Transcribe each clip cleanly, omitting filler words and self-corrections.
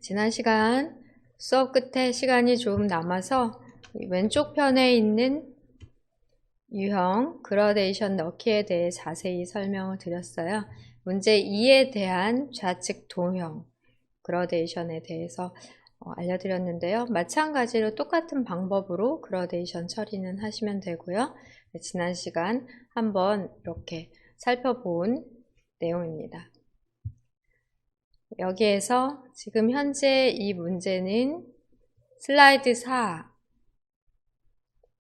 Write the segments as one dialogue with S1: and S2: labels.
S1: 지난 시간 수업 끝에 시간이 좀 남아서 왼쪽 편에 있는 유형 그라데이션 넣기에 대해 자세히 설명을 드렸어요. 문제 2에 대한 좌측 도형 그라데이션에 대해서 알려드렸는데요. 마찬가지로 똑같은 방법으로 그라데이션 처리는 하시면 되고요. 지난 시간 한번 이렇게 살펴본 내용입니다. 여기에서 지금 현재 이 문제는 슬라이드 4,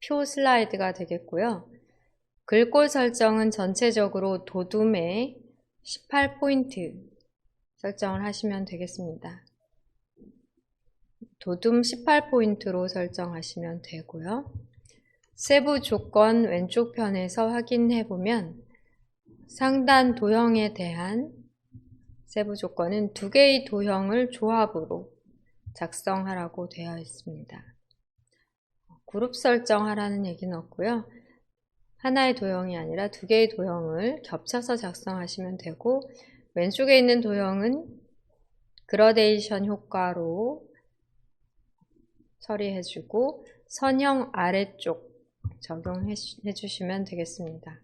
S1: 표 슬라이드가 되겠고요. 글꼴 설정은 전체적으로 도둠에 18포인트 설정을 하시면 되겠습니다. 도둠 18포인트로 설정하시면 되고요. 세부 조건 왼쪽 편에서 확인해 보면 상단 도형에 대한 세부 조건은 두 개의 도형을 조합으로 작성하라고 되어 있습니다. 그룹 설정하라는 얘기는 없고요. 하나의 도형이 아니라 두 개의 도형을 겹쳐서 작성하시면 되고, 왼쪽에 있는 도형은 그라데이션 효과로 처리해주고 선형 아래쪽 적용해 주시면 되겠습니다.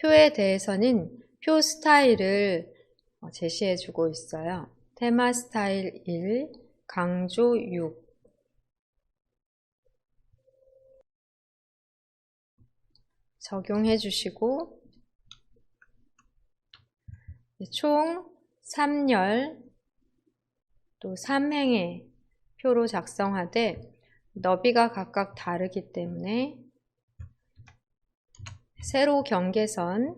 S1: 표에 대해서는 표 스타일을 제시해주고 있어요. 테마 스타일 1, 강조 6. 적용해 주시고 총 3열 또 3행의 표로 작성하되 너비가 각각 다르기 때문에 세로 경계선,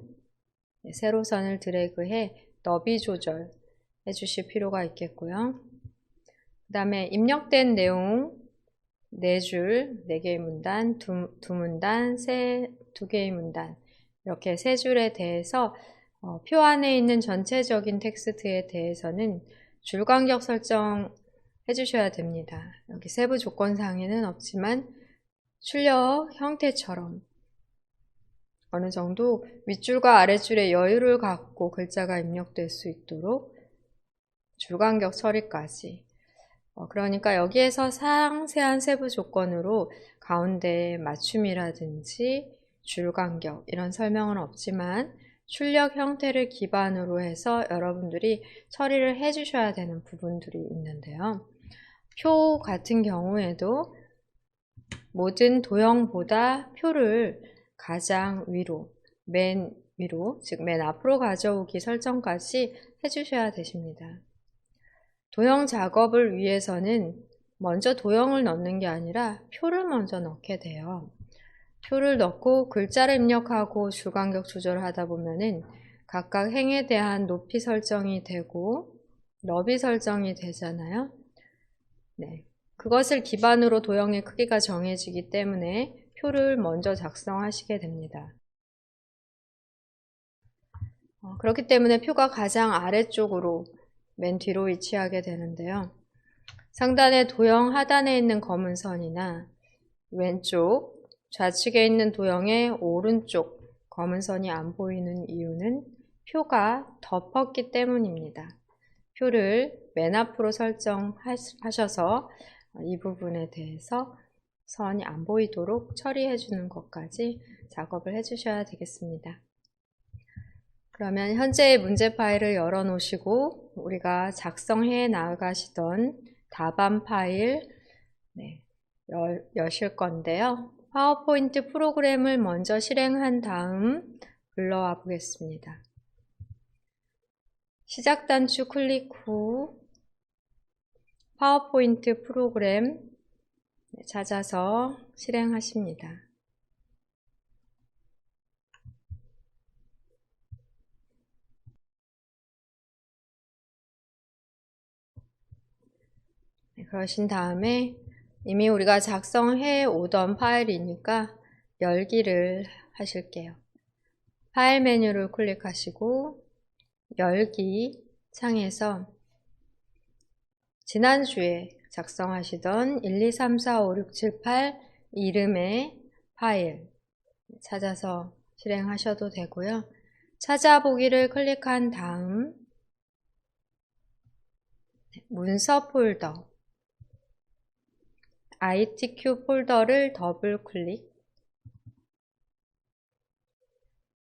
S1: 세로선을 드래그해 너비 조절 해주실 필요가 있겠고요. 그 다음에 입력된 내용 4줄, 4개의 문단, 두 문단, 2개의 문단 이렇게 3줄에 대해서 표 안에 있는 전체적인 텍스트에 대해서는 줄 간격 설정 해주셔야 됩니다. 여기 세부 조건상에는 없지만 출력 형태처럼 어느 정도 윗줄과 아랫줄에 여유를 갖고 글자가 입력될 수 있도록 줄간격 처리까지. 그러니까 여기에서 상세한 세부 조건으로 가운데 맞춤이라든지 줄간격 이런 설명은 없지만 출력 형태를 기반으로 해서 여러분들이 처리를 해주셔야 되는 부분들이 있는데요. 표 같은 경우에도 모든 도형보다 표를 가장 위로, 맨 위로, 즉 맨 앞으로 가져오기 설정까지 해주셔야 되십니다. 도형 작업을 위해서는 먼저 도형을 넣는 게 아니라 표를 먼저 넣게 돼요. 표를 넣고 글자를 입력하고 줄간격 조절을 하다 보면은 각각 행에 대한 높이 설정이 되고 너비 설정이 되잖아요. 네. 그것을 기반으로 도형의 크기가 정해지기 때문에 표를 먼저 작성하시게 됩니다. 그렇기 때문에 표가 가장 아래쪽으로 맨 뒤로 위치하게 되는데요. 상단의 도형 하단에 있는 검은 선이나 왼쪽, 좌측에 있는 도형의 오른쪽 검은 선이 안 보이는 이유는 표가 덮었기 때문입니다. 표를 맨 앞으로 설정하셔서 이 부분에 대해서 선이 안 보이도록 처리해 주는 것까지 작업을 해 주셔야 되겠습니다. 그러면 현재의 문제 파일을 열어 놓으시고 우리가 작성해 나가시던 답안 파일 여실 건데요. 파워포인트 프로그램을 먼저 실행한 다음 불러와 보겠습니다. 시작 단추 클릭 후 파워포인트 프로그램 찾아서 실행하십니다. 그러신 다음에 이미 우리가 작성해 오던 파일이니까 열기를 하실게요. 파일 메뉴를 클릭하시고 열기 창에서 지난주에 작성하시던 1, 2, 3, 4, 5, 6, 7, 8 이름의 파일 찾아서 실행하셔도 되고요. 찾아보기를 클릭한 다음 문서 폴더, ITQ 폴더를 더블 클릭.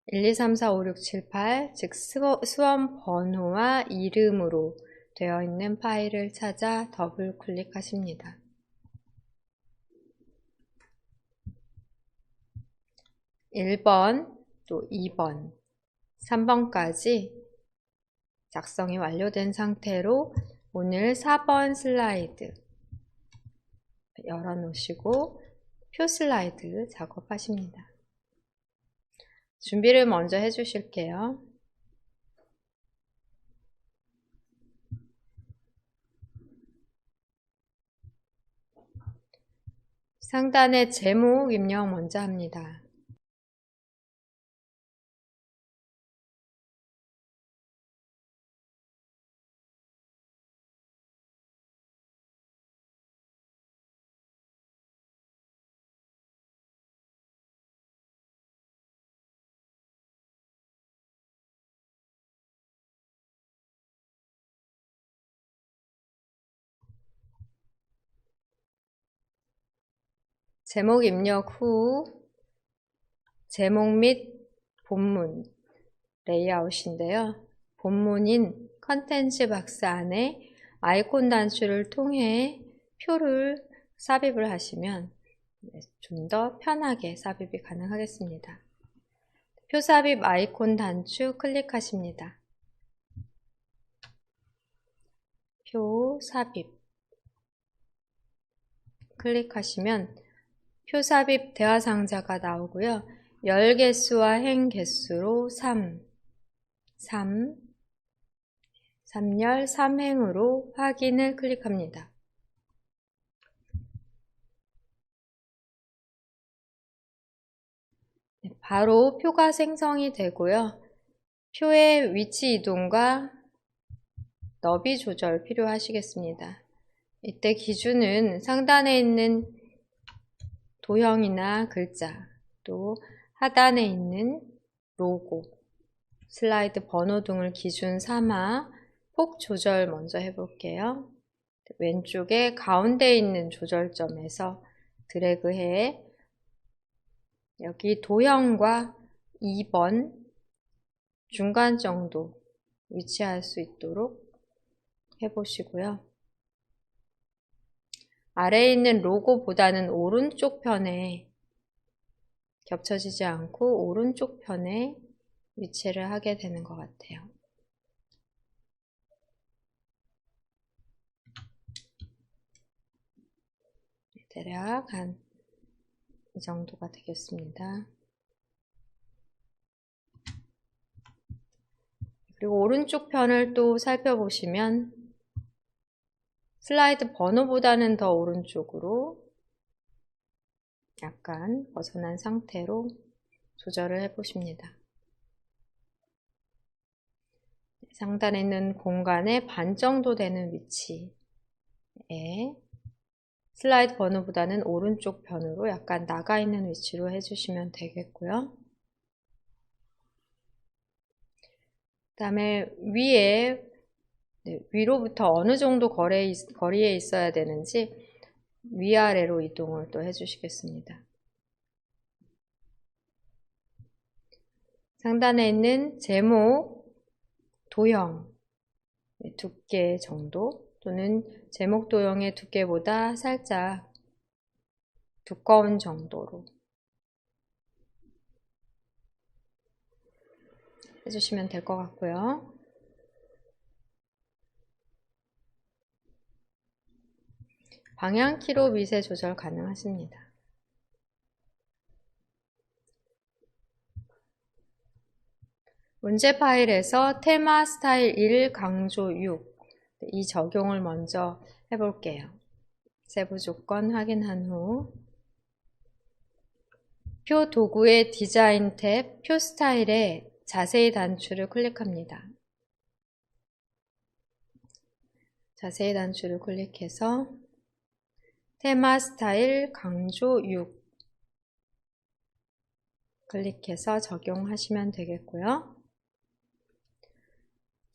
S1: 1, 2, 3, 4, 5, 6, 7, 8, 즉 수험 번호와 이름으로 되어 있는 파일을 찾아 더블 클릭하십니다. 1번, 또 2번, 3번까지 작성이 완료된 상태로 오늘 4번 슬라이드 열어놓으시고 표 슬라이드 작업하십니다. 준비를 먼저 해주실게요. 상단에 제목 입력 먼저 합니다. 제목 입력 후 제목 및 본문 레이아웃인데요. 본문인 컨텐츠 박스 안에 아이콘 단추를 통해 표를 삽입을 하시면 좀 더 편하게 삽입이 가능하겠습니다. 표 삽입 아이콘 단추 클릭하십니다. 표 삽입 클릭하시면 표 삽입 대화 상자가 나오고요. 열 개수와 행 개수로 3열 3행으로 확인을 클릭합니다. 바로 표가 생성이 되고요. 표의 위치 이동과 너비 조절 필요하시겠습니다. 이때 기준은 상단에 있는 도형이나 글자, 또 하단에 있는 로고, 슬라이드 번호 등을 기준 삼아 폭 조절 먼저 해볼게요. 왼쪽에 가운데 있는 조절점에서 드래그해 여기 도형과 2번 중간 정도 위치할 수 있도록 해보시고요. 아래에 있는 로고보다는 오른쪽 편에 겹쳐지지 않고 오른쪽 편에 위치를 하게 되는 것 같아요. 대략 한 이 정도가 되겠습니다. 그리고 오른쪽 편을 또 살펴보시면 슬라이드 번호보다는 더 오른쪽으로 약간 벗어난 상태로 조절을 해보십니다. 상단에 있는 공간의 반 정도 되는 위치에 슬라이드 번호보다는 오른쪽 편으로 약간 나가 있는 위치로 해주시면 되겠고요. 그 다음에 위에 위로부터 어느 정도 거리에 있어야 되는지 위아래로 이동을 또 해주시겠습니다. 상단에 있는 제목, 도형, 두께 정도 또는 제목 도형의 두께보다 살짝 두꺼운 정도로 해주시면 될 것 같고요. 방향키로 미세 조절 가능하십니다. 문제 파일에서 테마 스타일 1 강조 6 이 적용을 먼저 해볼게요. 세부 조건 확인한 후 표 도구의 디자인 탭 표 스타일에 자세히 단추를 클릭합니다. 자세히 단추를 클릭해서 테마 스타일 강조 6 클릭해서 적용하시면 되겠고요.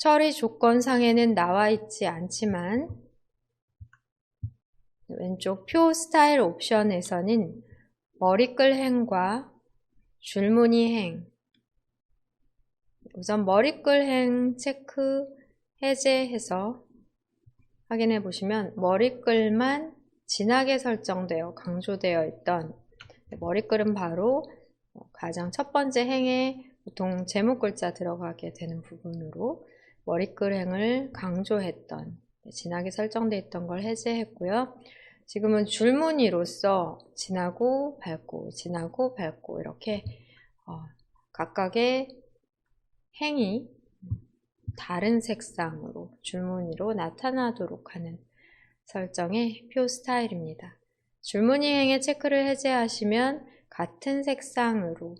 S1: 처리 조건상에는 나와 있지 않지만 왼쪽 표 스타일 옵션에서는 머리끌 행과 줄무늬 행, 우선 머리끌 행 체크 해제해서 확인해 보시면 머리끌만 진하게 설정되어 강조되어 있던 머리끌은 바로 가장 첫 번째 행에 보통 제목 글자 들어가게 되는 부분으로 머리끌 행을 강조했던 진하게 설정되어 있던 걸 해제했고요. 지금은 줄무늬로서 진하고 밝고 진하고 밝고 이렇게 각각의 행이 다른 색상으로 줄무늬로 나타나도록 하는 설정의 표 스타일입니다. 줄무늬 행의 체크를 해제하시면 같은 색상으로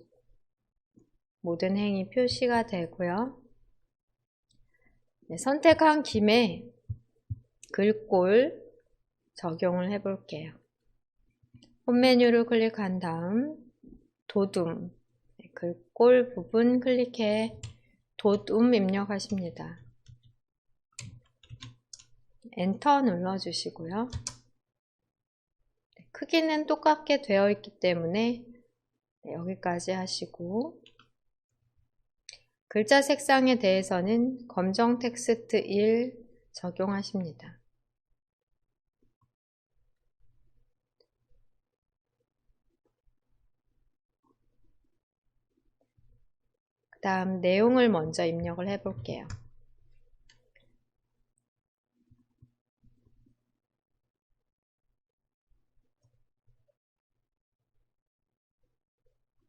S1: 모든 행이 표시가 되고요. 선택한 김에 글꼴 적용을 해 볼게요. 홈 메뉴를 클릭한 다음 도둠, 글꼴 부분 클릭해 도둠 입력하십니다. 엔터 눌러주시고요. 크기는 똑같게 되어 있기 때문에 여기까지 하시고 글자 색상에 대해서는 검정 텍스트 1 적용하십니다. 그 다음 내용을 먼저 입력을 해 볼게요.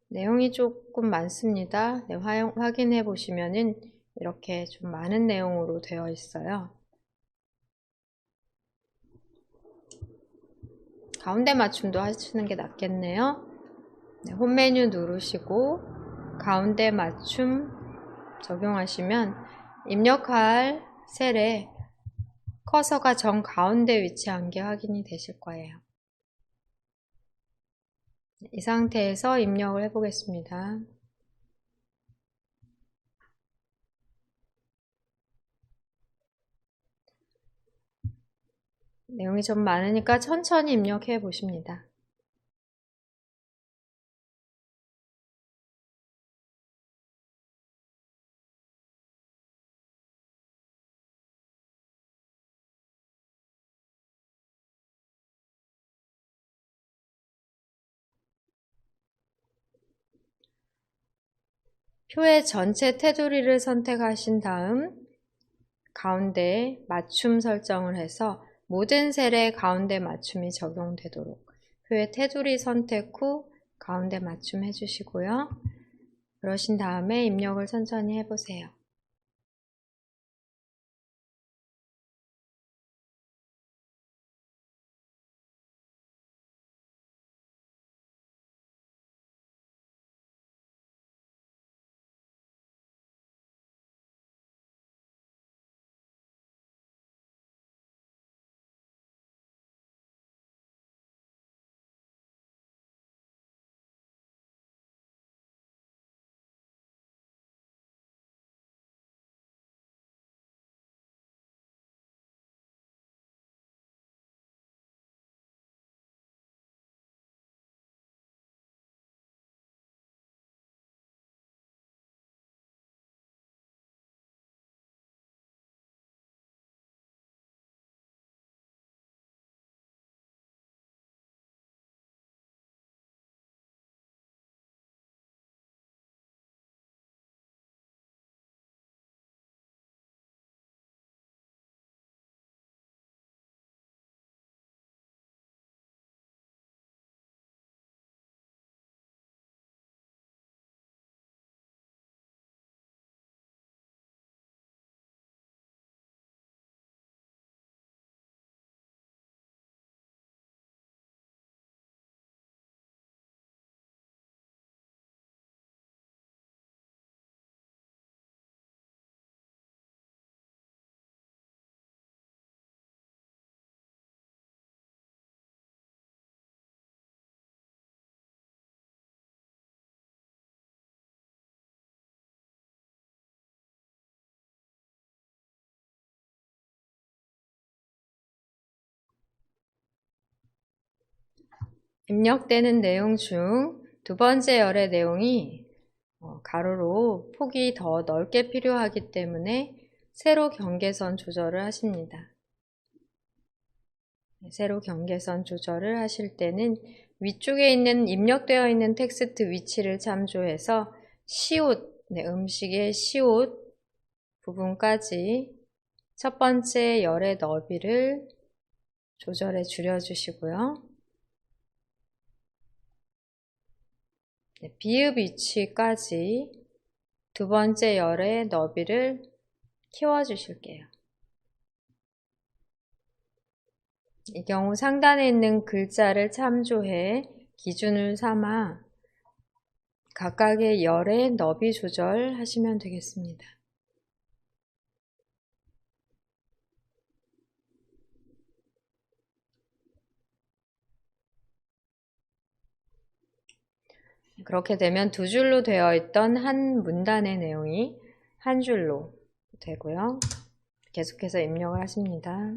S1: 내용이 조금 많습니다. 네, 확인해 보시면은 이렇게 좀 많은 내용으로 되어 있어요. 가운데 맞춤도 하시는 게 낫겠네요. 네, 홈 메뉴 누르시고 가운데 맞춤 적용하시면 입력할 셀에 커서가 정 가운데 위치한 게 확인이 되실 거예요. 이 상태에서 입력을 해 보겠습니다. 내용이 좀 많으니까 천천히 입력해 보십니다. 표의 전체 테두리를 선택하신 다음 가운데 맞춤 설정을 해서 모든 셀에 가운데 맞춤이 적용되도록 표의 테두리 선택 후 가운데 맞춤 해주시고요. 그러신 다음에 입력을 천천히 해보세요. 입력되는 내용 중 두 번째 열의 내용이 가로로 폭이 더 넓게 필요하기 때문에 세로 경계선 조절을 하십니다. 세로 경계선 조절을 하실 때는 위쪽에 있는 입력되어 있는 텍스트 위치를 참조해서 시옷, 음식의 시옷 부분까지 첫 번째 열의 너비를 조절해 줄여주시고요. 비읍 위치까지 두 번째 열의 너비를 키워주실게요. 이 경우 상단에 있는 글자를 참조해 기준을 삼아 각각의 열의 너비 조절하시면 되겠습니다. 그렇게 되면 두 줄로 되어 있던 한 문단의 내용이 한 줄로 되고요. 계속해서 입력을 하십니다.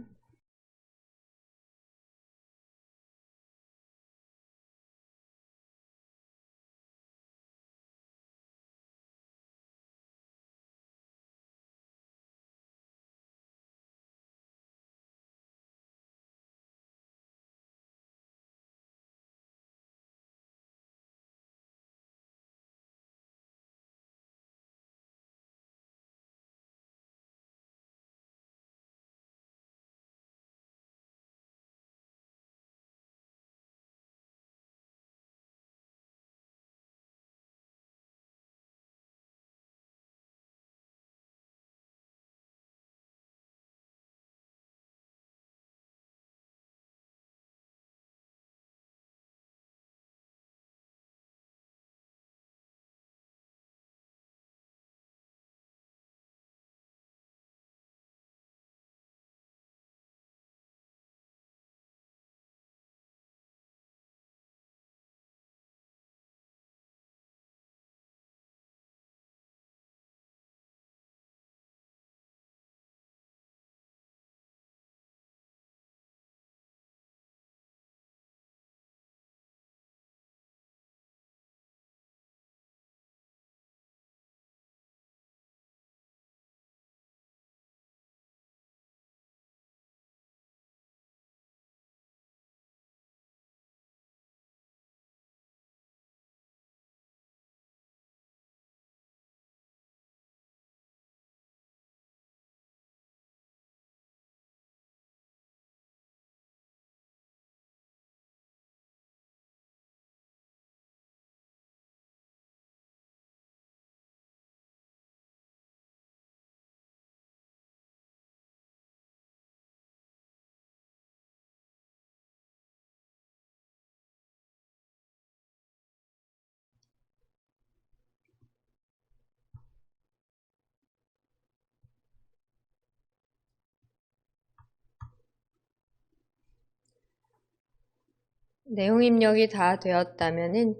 S1: 내용 입력이 다 되었다면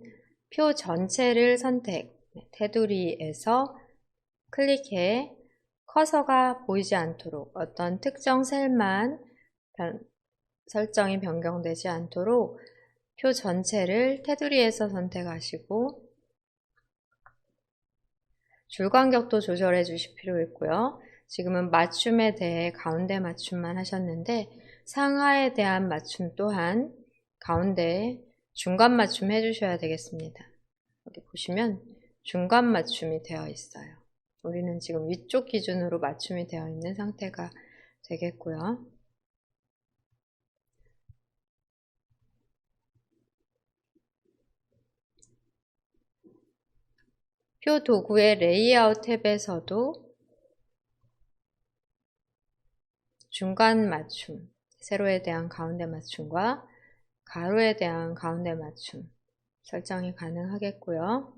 S1: 표 전체를 선택, 테두리에서 클릭해 커서가 보이지 않도록 어떤 특정 셀만 설정이 변경되지 않도록 표 전체를 테두리에서 선택하시고 줄 간격도 조절해 주실 필요 있고요. 지금은 맞춤에 대해 가운데 맞춤만 하셨는데 상하에 대한 맞춤 또한 가운데 중간 맞춤 해주셔야 되겠습니다. 여기 보시면 중간 맞춤이 되어 있어요. 우리는 지금 위쪽 기준으로 맞춤이 되어 있는 상태가 되겠고요. 표 도구의 레이아웃 탭에서도 중간 맞춤, 세로에 대한 가운데 맞춤과 가로에 대한 가운데 맞춤 설정이 가능하겠고요.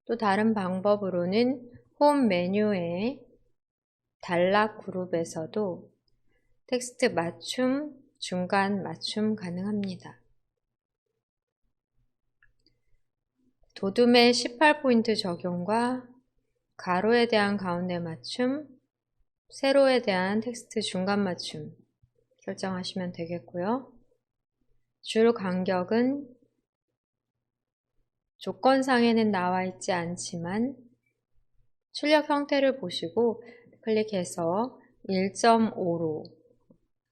S1: 또 다른 방법으로는 홈 메뉴의 단락 그룹에서도 텍스트 맞춤, 중간 맞춤 가능합니다. 도둠의 18포인트 적용과 가로에 대한 가운데 맞춤, 세로에 대한 텍스트 중간 맞춤 설정하시면 되겠고요. 줄 간격은 조건상에는 나와 있지 않지만 출력 형태를 보시고 클릭해서 1.5로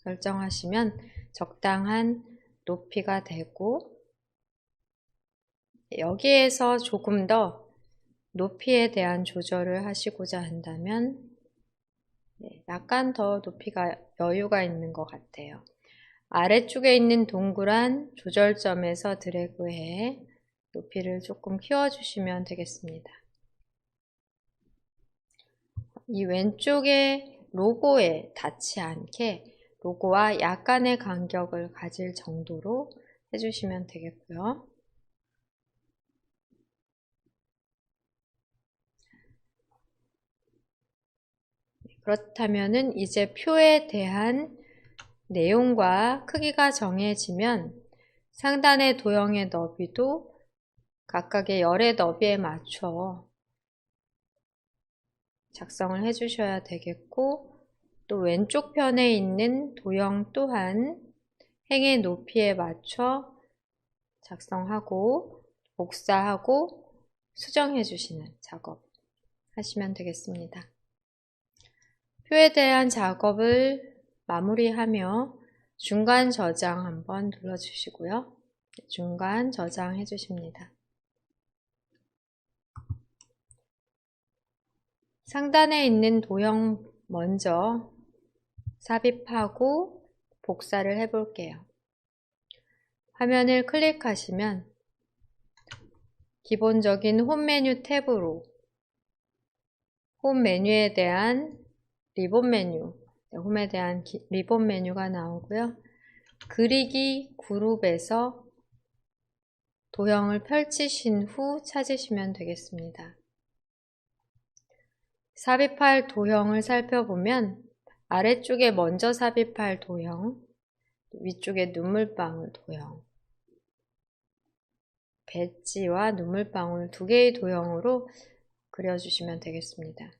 S1: 설정하시면 적당한 높이가 되고, 여기에서 조금 더 높이에 대한 조절을 하시고자 한다면 약간 더 높이가 여유가 있는 것 같아요. 아래쪽에 있는 동그란 조절점에서 드래그해 높이를 조금 키워주시면 되겠습니다. 이 왼쪽에 로고에 닿지 않게 로고와 약간의 간격을 가질 정도로 해주시면 되겠고요. 그렇다면은 이제 표에 대한 내용과 크기가 정해지면 상단의 도형의 너비도 각각의 열의 너비에 맞춰 작성을 해주셔야 되겠고, 또 왼쪽 편에 있는 도형 또한 행의 높이에 맞춰 작성하고 복사하고 수정해 주시는 작업 하시면 되겠습니다. 표에 대한 작업을 마무리하며 중간 저장 한번 눌러주시고요. 중간 저장해 주십니다. 상단에 있는 도형 먼저 삽입하고 복사를 해 볼게요. 화면을 클릭하시면 기본적인 홈 메뉴 탭으로 홈 메뉴에 대한 리본 메뉴, 홈에 대한 리본 메뉴가 나오고요. 그리기 그룹에서 도형을 펼치신 후 찾으시면 되겠습니다. 삽입할 도형을 살펴보면 아래쪽에 먼저 삽입할 도형, 위쪽에 눈물방울 도형, 배지와 눈물방울 두 개의 도형으로 그려주시면 되겠습니다.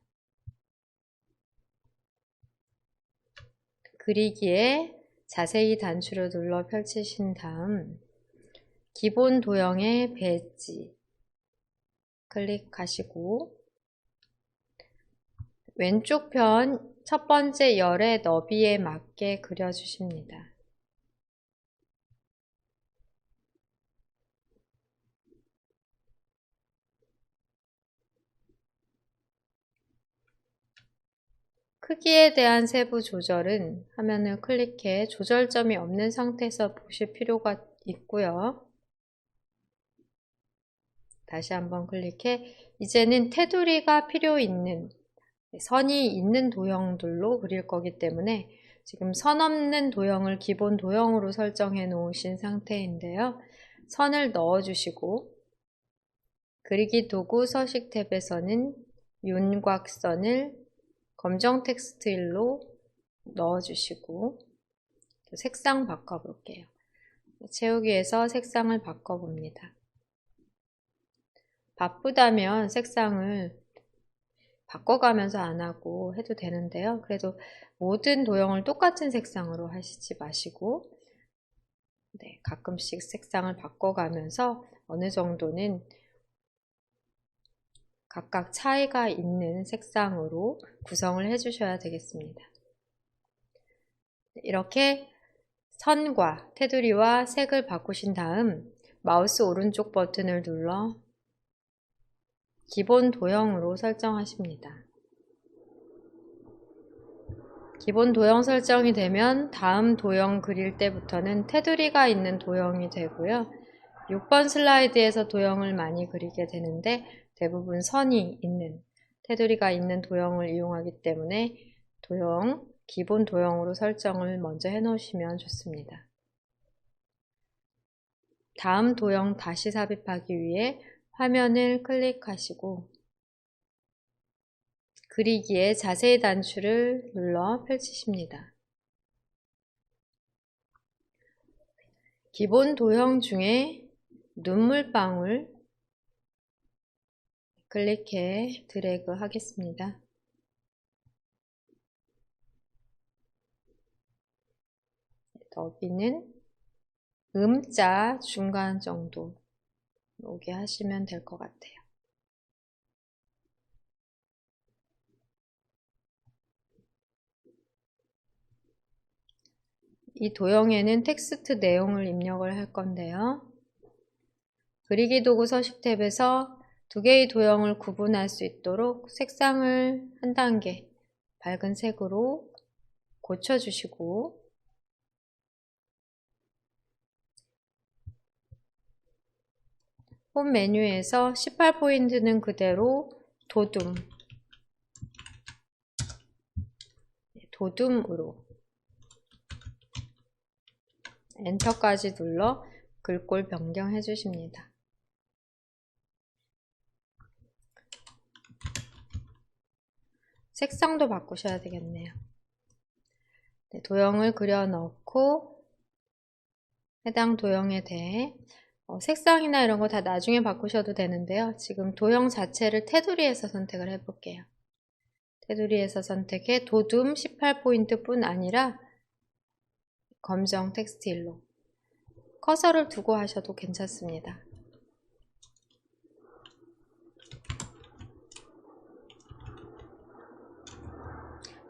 S1: 그리기에 자세히 단추를 눌러 펼치신 다음 기본 도형의 배지 클릭하시고 왼쪽 편 첫 번째 열의 너비에 맞게 그려주십니다. 크기에 대한 세부 조절은 화면을 클릭해 조절점이 없는 상태에서 보실 필요가 있고요. 다시 한번 클릭해 이제는 테두리가 필요 있는 선이 있는 도형들로 그릴 거기 때문에 지금 선 없는 도형을 기본 도형으로 설정해 놓으신 상태인데요. 선을 넣어 주시고 그리기 도구 서식 탭에서는 윤곽선을 검정 텍스트일로 넣어 주시고 색상 바꿔 볼게요. 채우기에서 색상을 바꿔 봅니다. 바쁘다면 색상을 바꿔가면서 안 하고 해도 되는데요. 그래도 모든 도형을 똑같은 색상으로 하시지 마시고 가끔씩 색상을 바꿔가면서 어느 정도는 각각 차이가 있는 색상으로 구성을 해주셔야 되겠습니다. 이렇게 선과 테두리와 색을 바꾸신 다음 마우스 오른쪽 버튼을 눌러 기본 도형으로 설정하십니다. 기본 도형 설정이 되면 다음 도형 그릴 때부터는 테두리가 있는 도형이 되고요. 6번 슬라이드에서 도형을 많이 그리게 되는데 대부분 선이 있는 테두리가 있는 도형을 이용하기 때문에 기본 도형으로 설정을 먼저 해 놓으시면 좋습니다. 다음 도형 다시 삽입하기 위해 화면을 클릭하시고 그리기에 자세히 단추를 눌러 펼치십니다. 기본 도형 중에 눈물방울 클릭해 드래그 하겠습니다. 너비는 음자 중간 정도 오게 하시면 될 것 같아요. 이 도형에는 텍스트 내용을 입력을 할 건데요. 그리기 도구 서식 탭에서 두 개의 도형을 구분할 수 있도록 색상을 한 단계 밝은 색으로 고쳐주시고, 홈 메뉴에서 18포인트는 그대로 도둠으로 엔터까지 눌러 글꼴 변경해 주십니다. 색상도 바꾸셔야 되겠네요. 네, 도형을 그려 넣고 해당 도형에 대해 색상이나 이런 거 다 나중에 바꾸셔도 되는데요. 지금 도형 자체를 테두리에서 선택을 해볼게요. 테두리에서 선택해 도둠 18포인트 뿐 아니라 검정 텍스트일로 커서를 두고 하셔도 괜찮습니다.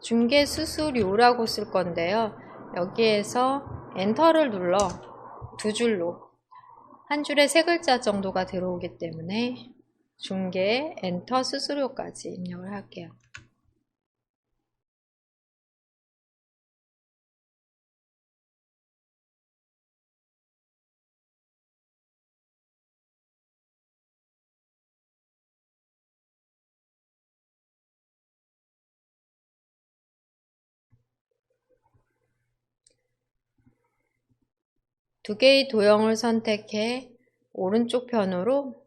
S1: 중개 수수료라고 쓸 건데요. 여기에서 엔터를 눌러 두 줄로 한 줄에 세 글자 정도가 들어오기 때문에 중개 엔터 수수료까지 입력을 할게요. 두 개의 도형을 선택해 오른쪽 편으로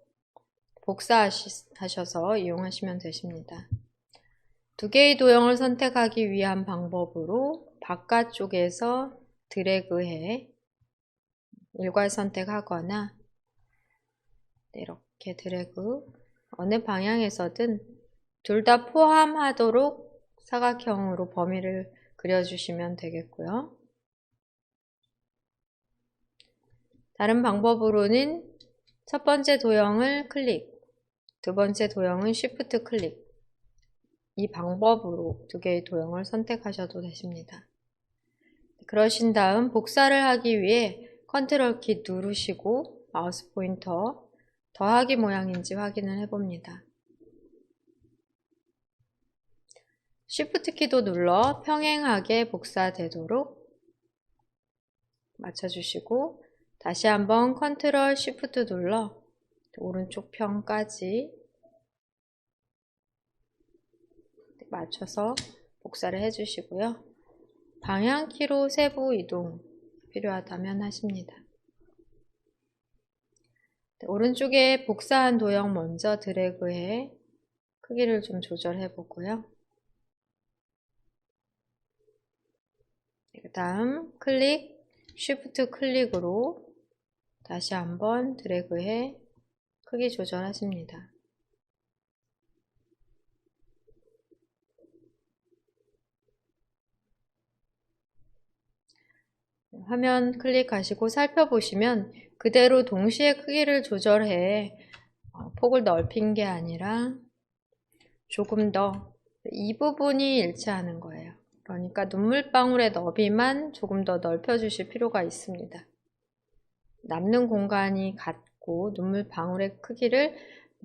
S1: 복사하셔서 이용하시면 되십니다. 두 개의 도형을 선택하기 위한 방법으로 바깥쪽에서 드래그해 일괄 선택하거나 이렇게 드래그 어느 방향에서든 둘 다 포함하도록 사각형으로 범위를 그려주시면 되겠고요. 다른 방법으로는 첫 번째 도형을 클릭, 두 번째 도형은 Shift 클릭, 이 방법으로 두 개의 도형을 선택하셔도 되십니다. 그러신 다음 복사를 하기 위해 컨트롤 키 누르시고 마우스 포인터 더하기 모양인지 확인을 해봅니다. Shift 키도 눌러 평행하게 복사되도록 맞춰주시고 다시 한번 컨트롤 Shift 눌러 오른쪽 편까지 맞춰서 복사를 해주시고요. 방향키로 세부 이동 필요하다면 하십니다. 오른쪽에 복사한 도형 먼저 드래그해 크기를 좀 조절해 보고요. 그 다음 클릭, 쉬프트 클릭으로 다시 한번 드래그해 크기 조절하십니다. 화면 클릭하시고 살펴보시면 그대로 동시에 크기를 조절해 폭을 넓힌 게 아니라 조금 더 이 부분이 일치하는 거예요. 그러니까 눈물방울의 너비만 조금 더 넓혀 주실 필요가 있습니다. 남는 공간이 같고 눈물방울의 크기를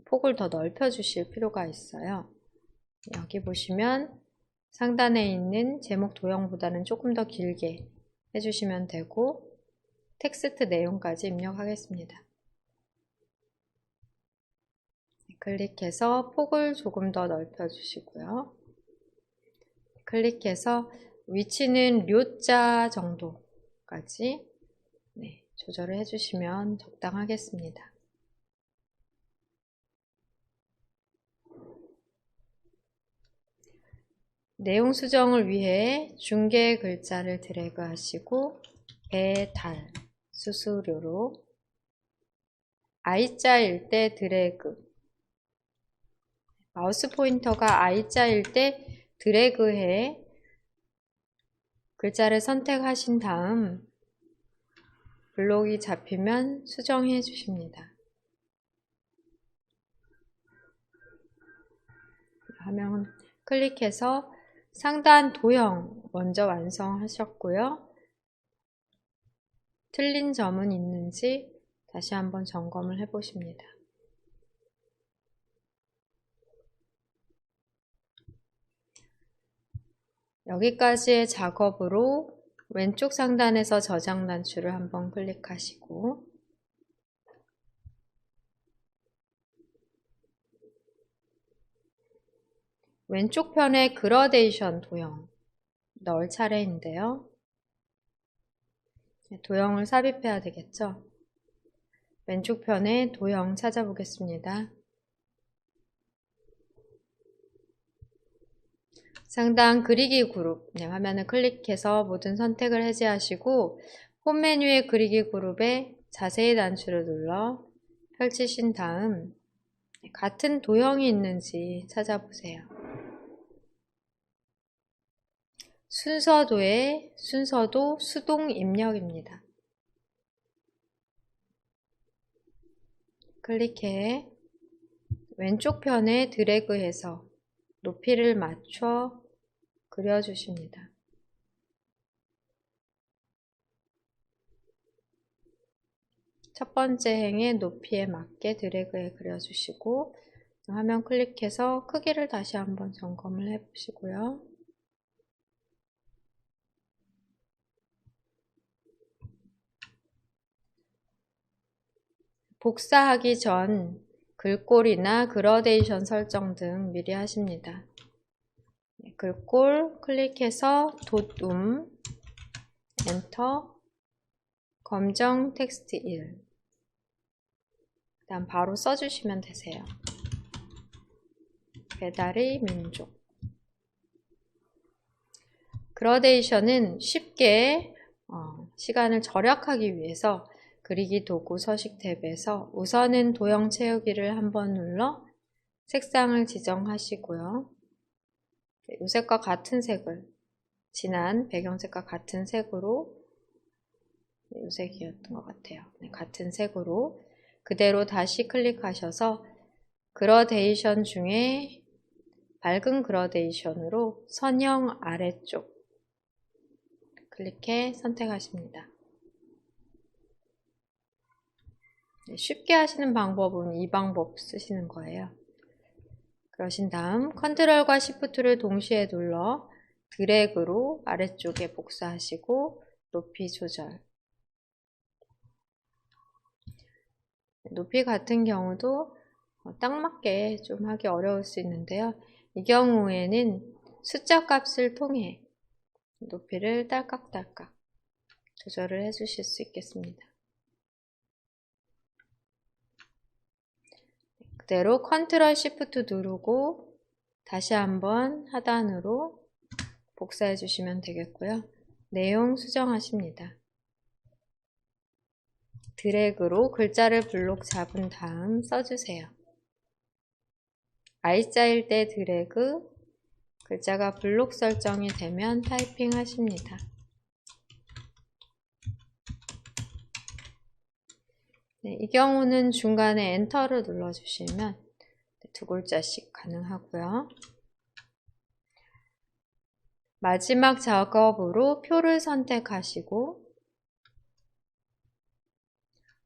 S1: 폭을 더 넓혀 주실 필요가 있어요. 여기 보시면 상단에 있는 제목 도형보다는 조금 더 길게 해주시면 되고 텍스트 내용까지 입력하겠습니다. 클릭해서 폭을 조금 더 넓혀 주시고요. 클릭해서 위치는 료자 정도까지 조절을 해주시면 적당하겠습니다. 내용 수정을 위해 중개 글자를 드래그 하시고 배달 수수료로 I자일 때 드래그, 마우스 포인터가 I자일 때 드래그해 글자를 선택하신 다음 블록이 잡히면 수정해 주십니다. 화면 클릭해서 상단 도형 먼저 완성하셨고요. 틀린 점은 있는지 다시 한번 점검을 해 보십니다. 여기까지의 작업으로 왼쪽 상단에서 저장 단추를 한번 클릭하시고 왼쪽 편에 그라데이션 도형 넣을 차례인데요. 도형을 삽입해야 되겠죠? 왼쪽 편에 도형 찾아보겠습니다. 상단 그리기 그룹 화면을 클릭해서 모든 선택을 해제하시고 홈 메뉴의 그리기 그룹에 자세히 단추를 눌러 펼치신 다음 같은 도형이 있는지 찾아보세요. 순서도의 순서도 수동 입력입니다. 클릭해 왼쪽 편에 드래그해서 높이를 맞춰 그려주십니다. 첫 번째 행의 높이에 맞게 드래그해 그려주시고 화면 클릭해서 크기를 다시 한번 점검을 해 보시고요. 복사하기 전 글꼴이나 그라데이션 설정 등 미리 하십니다. 글꼴 클릭해서 엔터, 검정 텍스트 1 그다음 바로 써주시면 되세요. 배달의 민족. 그라데이션은 쉽게 시간을 절약하기 위해서 그리기 도구 서식 탭에서 우선은 도형 채우기를 한번 눌러 색상을 지정하시고요. 이 색과 같은 색을 진한 배경색과 같은 색으로 이 색이었던 것 같아요. 같은 색으로 그대로 다시 클릭하셔서 그라데이션 중에 밝은 그라데이션으로 선형 아래쪽 클릭해 선택하십니다. 쉽게 하시는 방법은 이 방법 쓰시는 거예요. 그러신 다음 컨트롤과 시프트를 동시에 눌러 드래그로 아래쪽에 복사하시고 높이 조절. 높이 같은 경우도 딱 맞게 좀 하기 어려울 수 있는데요. 이 경우에는 숫자 값을 통해 높이를 딸깍딸깍 조절을 해 주실 수 있겠습니다. 그대로 컨트롤 시프트 누르고 다시 한번 하단으로 복사해 주시면 되겠고요. 내용 수정하십니다. 드래그로 글자를 블록 잡은 다음 써주세요. I자일 때 드래그, 글자가 블록 설정이 되면 타이핑 하십니다. 이 경우는 중간에 엔터를 눌러주시면 두 글자씩 가능하고요. 마지막 작업으로 표를 선택하시고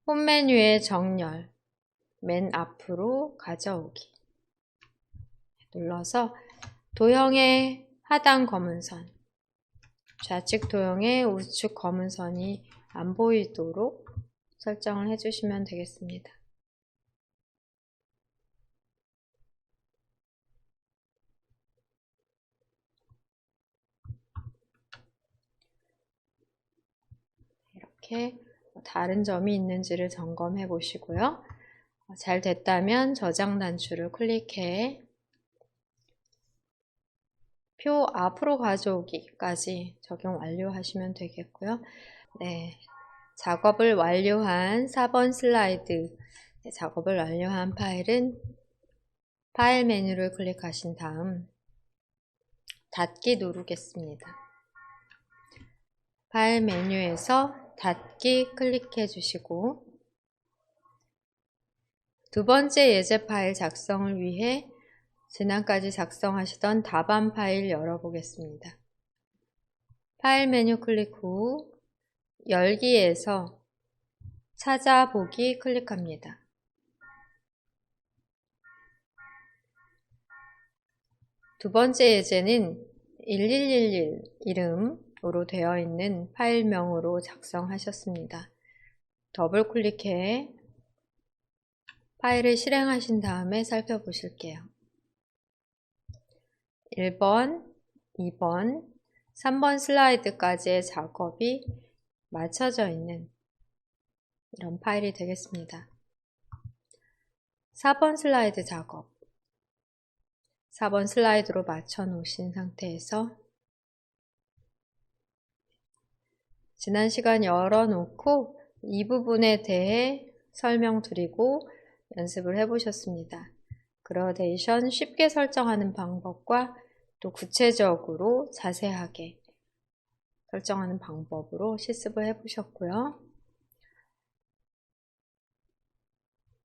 S1: 홈 메뉴의 정렬, 맨 앞으로 가져오기 눌러서 도형의 하단 검은 선, 좌측 도형의 우측 검은 선이 안 보이도록 설정을 해주시면 되겠습니다. 이렇게 다른 점이 있는지를 점검해 보시고요. 잘 됐다면 저장 단추를 클릭해 표 앞으로 가져오기까지 적용 완료하시면 되겠고요. 네, 작업을 완료한 4번 슬라이드 작업을 완료한 파일은 파일 메뉴를 클릭하신 다음 닫기 누르겠습니다. 파일 메뉴에서 닫기 클릭해 주시고 두 번째 예제 파일 작성을 위해 지난까지 작성하시던 답안 파일 열어보겠습니다. 파일 메뉴 클릭 후 열기에서 찾아보기 클릭합니다. 두 번째 예제는 1111 이름으로 되어 있는 파일명으로 작성하셨습니다. 더블 클릭해 파일을 실행하신 다음에 살펴보실게요. 1번, 2번, 3번 슬라이드까지의 작업이 맞춰져 있는 이런 파일이 되겠습니다. 4번 슬라이드 작업. 4번 슬라이드로 맞춰 놓으신 상태에서 지난 시간 열어놓고 이 부분에 대해 설명드리고 연습을 해보셨습니다. 그라데이션 쉽게 설정하는 방법과 또 구체적으로 자세하게 설정하는 방법으로 실습을 해보셨고요.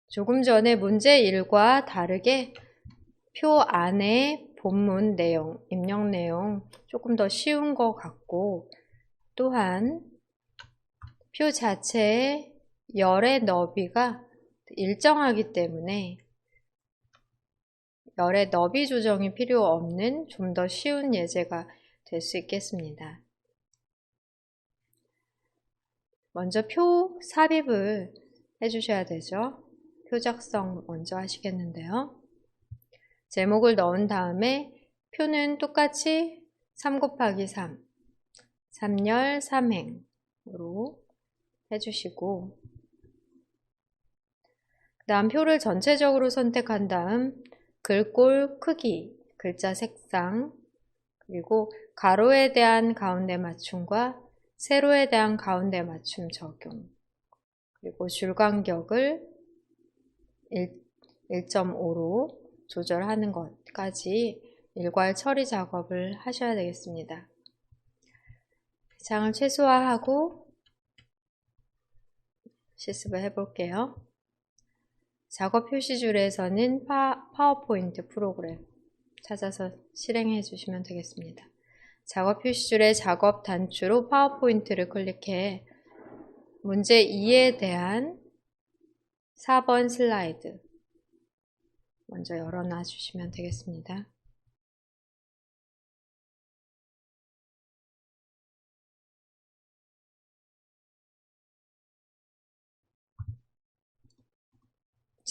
S1: 조금 전에 문제 1과 다르게 표 안에 본문 내용, 입력 내용 조금 더 쉬운 것 같고, 또한 표 자체의 열의 너비가 일정하기 때문에 열의 너비 조정이 필요 없는 좀 더 쉬운 예제가 될 수 있겠습니다. 먼저 표 삽입을 해주셔야 되죠. 표 작성 먼저 하시겠는데요. 제목을 넣은 다음에 표는 똑같이 3 곱하기 3, 3열 3행으로 해주시고, 그 다음 표를 전체적으로 선택한 다음 글꼴 크기, 글자 색상, 그리고 가로에 대한 가운데 맞춤과 세로에 대한 가운데 맞춤 적용, 그리고 줄 간격을 1.5로 조절하는 것까지 일괄 처리 작업을 하셔야 되겠습니다. 장을 최소화하고 실습을 해볼게요. 작업 표시줄에서는 파워포인트 프로그램 찾아서 실행해 주시면 되겠습니다. 작업 표시줄의 작업 단추로 파워포인트를 클릭해 문제 2에 대한 4번 슬라이드 먼저 열어놔 주시면 되겠습니다.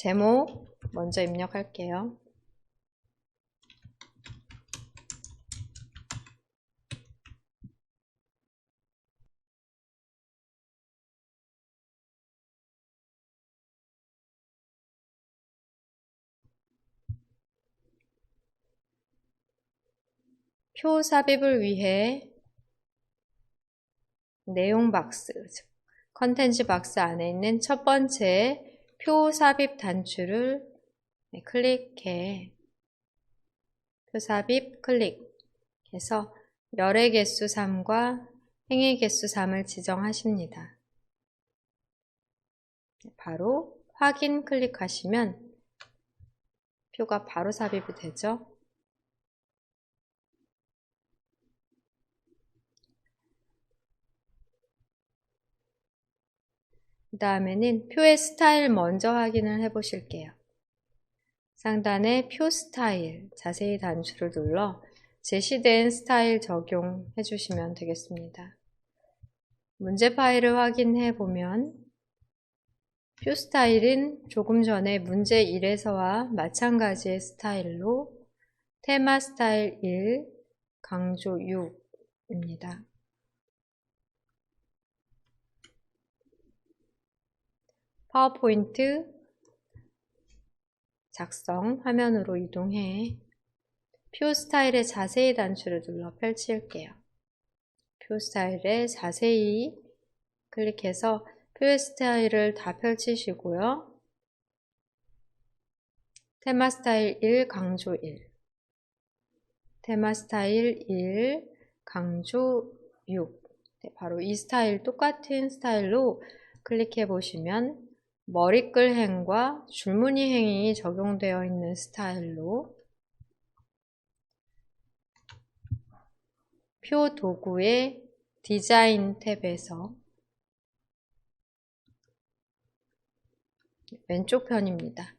S1: 제목 먼저 입력할게요. 표 삽입을 위해 내용 박스, 즉 컨텐츠 박스 안에 있는 첫 번째 표 삽입 단추를 클릭해 표 삽입 클릭해서 열의 개수 3과 행의 개수 3을 지정하십니다. 바로 확인 클릭하시면 표가 바로 삽입이 되죠. 그 다음에는 표의 스타일 먼저 확인을 해 보실게요. 상단에 표 스타일 자세히 단추를 눌러 제시된 스타일 적용해 주시면 되겠습니다. 문제 파일을 확인해 보면 표 스타일은 조금 전에 문제 1에서와 마찬가지의 스타일로 테마 스타일 1, 강조 6입니다. 파워포인트 작성 화면으로 이동해 표 스타일의 자세히 단추를 눌러 펼칠게요. 표 스타일에 자세히 클릭해서 표의 스타일을 다 펼치시고요. 테마 스타일 1, 강조 1, 테마 스타일 1, 강조 6. 네, 바로 이 스타일 똑같은 스타일로 클릭해 보시면 머리글 행과 줄무늬 행이 적용되어 있는 스타일로 표 도구의 디자인 탭에서 왼쪽 편입니다.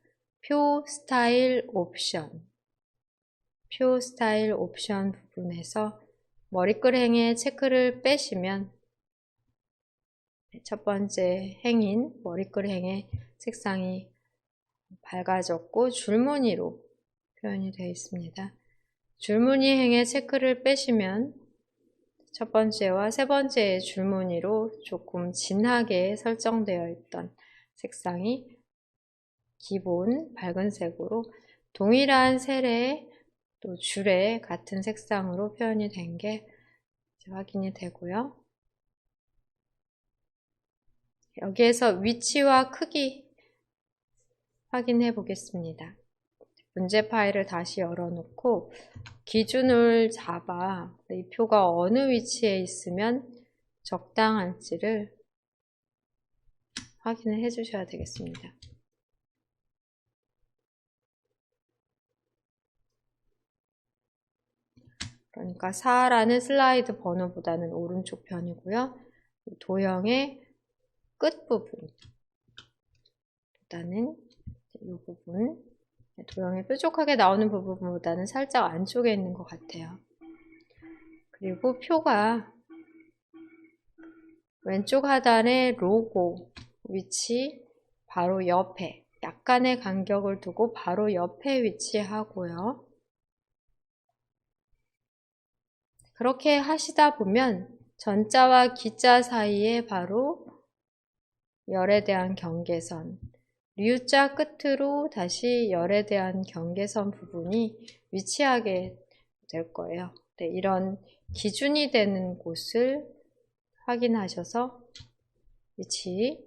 S1: 표 스타일 옵션. 표 스타일 옵션 부분에서 머리글행의 체크를 빼시면 첫 번째 행인 머리글행의 색상이 밝아졌고 줄무늬로 표현이 되어 있습니다. 줄무늬 행의 체크를 빼시면 첫 번째와 세 번째의 줄무늬로 조금 진하게 설정되어 있던 색상이 기본 밝은 색으로 동일한 셀에 또 줄에 같은 색상으로 표현이 된 게 확인이 되고요. 여기에서 위치와 크기 확인해 보겠습니다. 문제 파일을 다시 열어놓고 기준을 잡아 이 표가 어느 위치에 있으면 적당할지를 확인을 해 주셔야 되겠습니다. 그러니까 4라는 슬라이드 번호보다는 오른쪽 편이고요. 도형의 끝부분보다는 이 부분, 도형이 뾰족하게 나오는 부분보다는 살짝 안쪽에 있는 것 같아요. 그리고 표가 왼쪽 하단의 로고 위치 바로 옆에 약간의 간격을 두고 바로 옆에 위치하고요. 그렇게 하시다 보면 전자와 기자 사이에 바로 열에 대한 경계선, 류자 끝으로 다시 열에 대한 경계선 부분이 위치하게 될 거예요. 네, 이런 기준이 되는 곳을 확인하셔서 위치,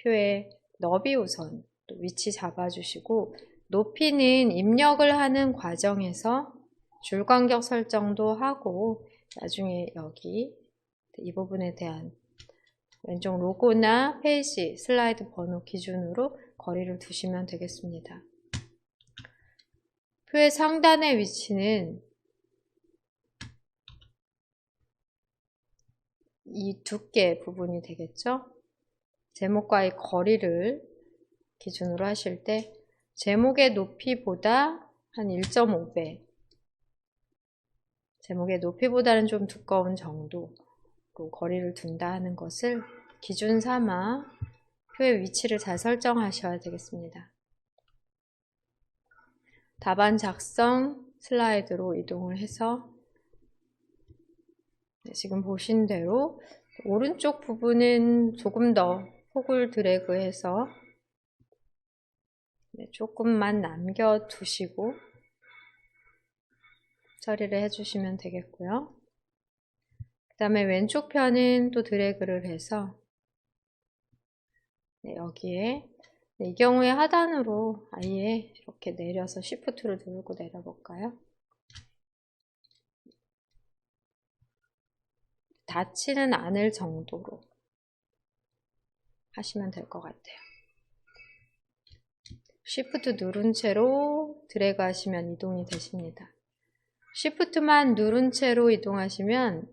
S1: 표의 너비 우선 또 위치 잡아주시고 높이는 입력을 하는 과정에서 줄 간격 설정도 하고 나중에 여기 이 부분에 대한 왼쪽 로고나 페이지, 슬라이드 번호 기준으로 거리를 두시면 되겠습니다. 표의 상단의 위치는 이 두께 부분이 되겠죠? 제목과의 거리를 기준으로 하실 때 제목의 높이보다 한 1.5배 제목의 높이보다는 좀 두꺼운 정도로 거리를 둔다 하는 것을 기준 삼아 표의 위치를 잘 설정하셔야 되겠습니다. 답안 작성 슬라이드로 이동을 해서 지금 보신 대로 오른쪽 부분은 조금 더 폭을 드래그해서 조금만 남겨두시고 처리를 해주시면 되겠고요. 그 다음에 왼쪽 편은 또 드래그를 해서 여기에 이 경우에 하단으로 아예 이렇게 내려서 Shift를 누르고 내려볼까요? 닿지는 않을 정도로 하시면 될 것 같아요. Shift 누른 채로 드래그 하시면 이동이 되십니다. Shift만 누른 채로 이동하시면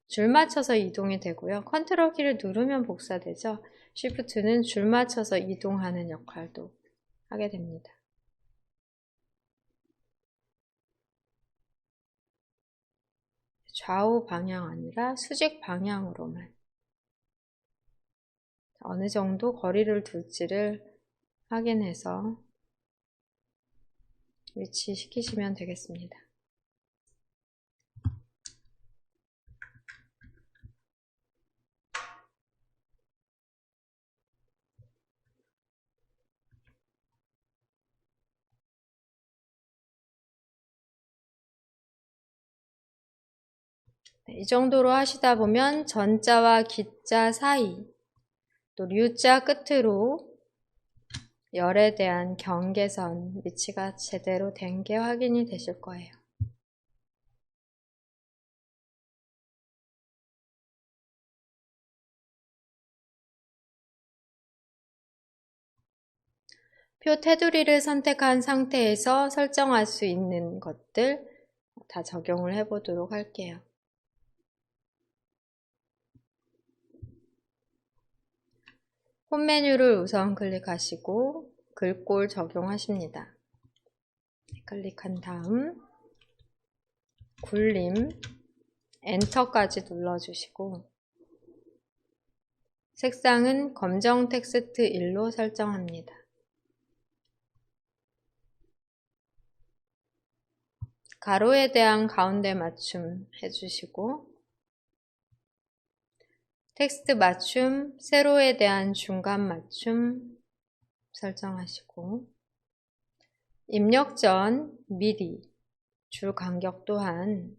S1: 줄 맞춰서 이동이 되고요. 컨트롤 키를 누르면 복사되죠. Shift는 줄 맞춰서 이동하는 역할도 하게 됩니다. 좌우 방향 아니라 수직 방향으로만 어느 정도 거리를 둘지를 확인해서 위치시키시면 되겠습니다. 이 정도로 하시다 보면 전자와 기자 사이 또 류자 끝으로 열에 대한 경계선 위치가 제대로 된 게 확인이 되실 거예요. 표 테두리를 선택한 상태에서 설정할 수 있는 것들 다 적용을 해보도록 할게요. 홈 메뉴를 우선 클릭하시고 글꼴 적용하십니다. 클릭한 다음 굴림 엔터까지 눌러주시고 색상은 검정 텍스트 1로 설정합니다. 가로에 대한 가운데 맞춤 해주시고 텍스트 맞춤, 세로에 대한 중간 맞춤 설정하시고 입력 전 미리 줄 간격 또한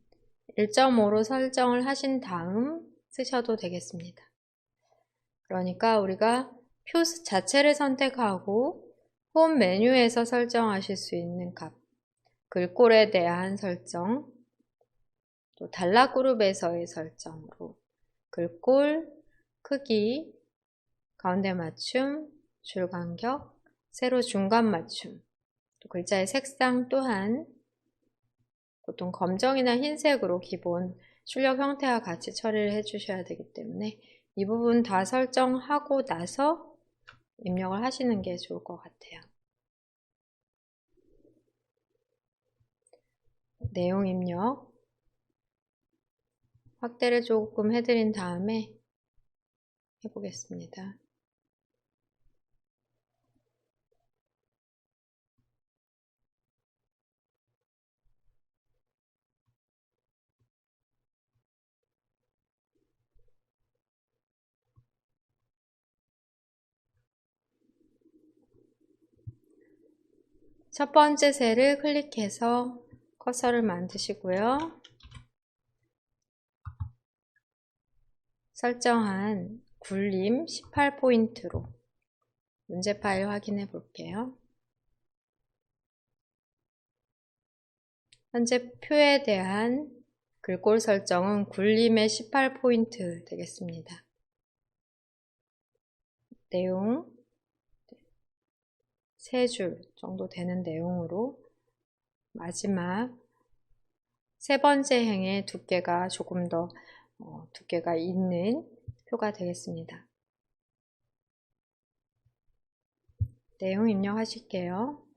S1: 1.5로 설정을 하신 다음 쓰셔도 되겠습니다. 그러니까 우리가 표 자체를 선택하고 홈 메뉴에서 설정하실 수 있는 값, 글꼴에 대한 설정, 또 단락 그룹에서의 설정으로 글꼴, 크기, 가운데 맞춤, 줄 간격, 세로 중간 맞춤, 또 글자의 색상 또한 보통 검정이나 흰색으로 기본 출력 형태와 같이 처리를 해주셔야 되기 때문에 이 부분 다 설정하고 나서 입력을 하시는 게 좋을 것 같아요. 내용 입력 확대를 조금 해드린 다음에 해보겠습니다. 첫 번째 셀을 클릭해서 커서를 만드시고요. 설정한 굴림 18포인트로 문제 파일 확인해 볼게요. 현재 표에 대한 글꼴 설정은 굴림의 18포인트 되겠습니다. 내용 3줄 정도 되는 내용으로 마지막 세 번째 행의 두께가 조금 더 두께가 있는 표가 되겠습니다. 내용 입력하실게요.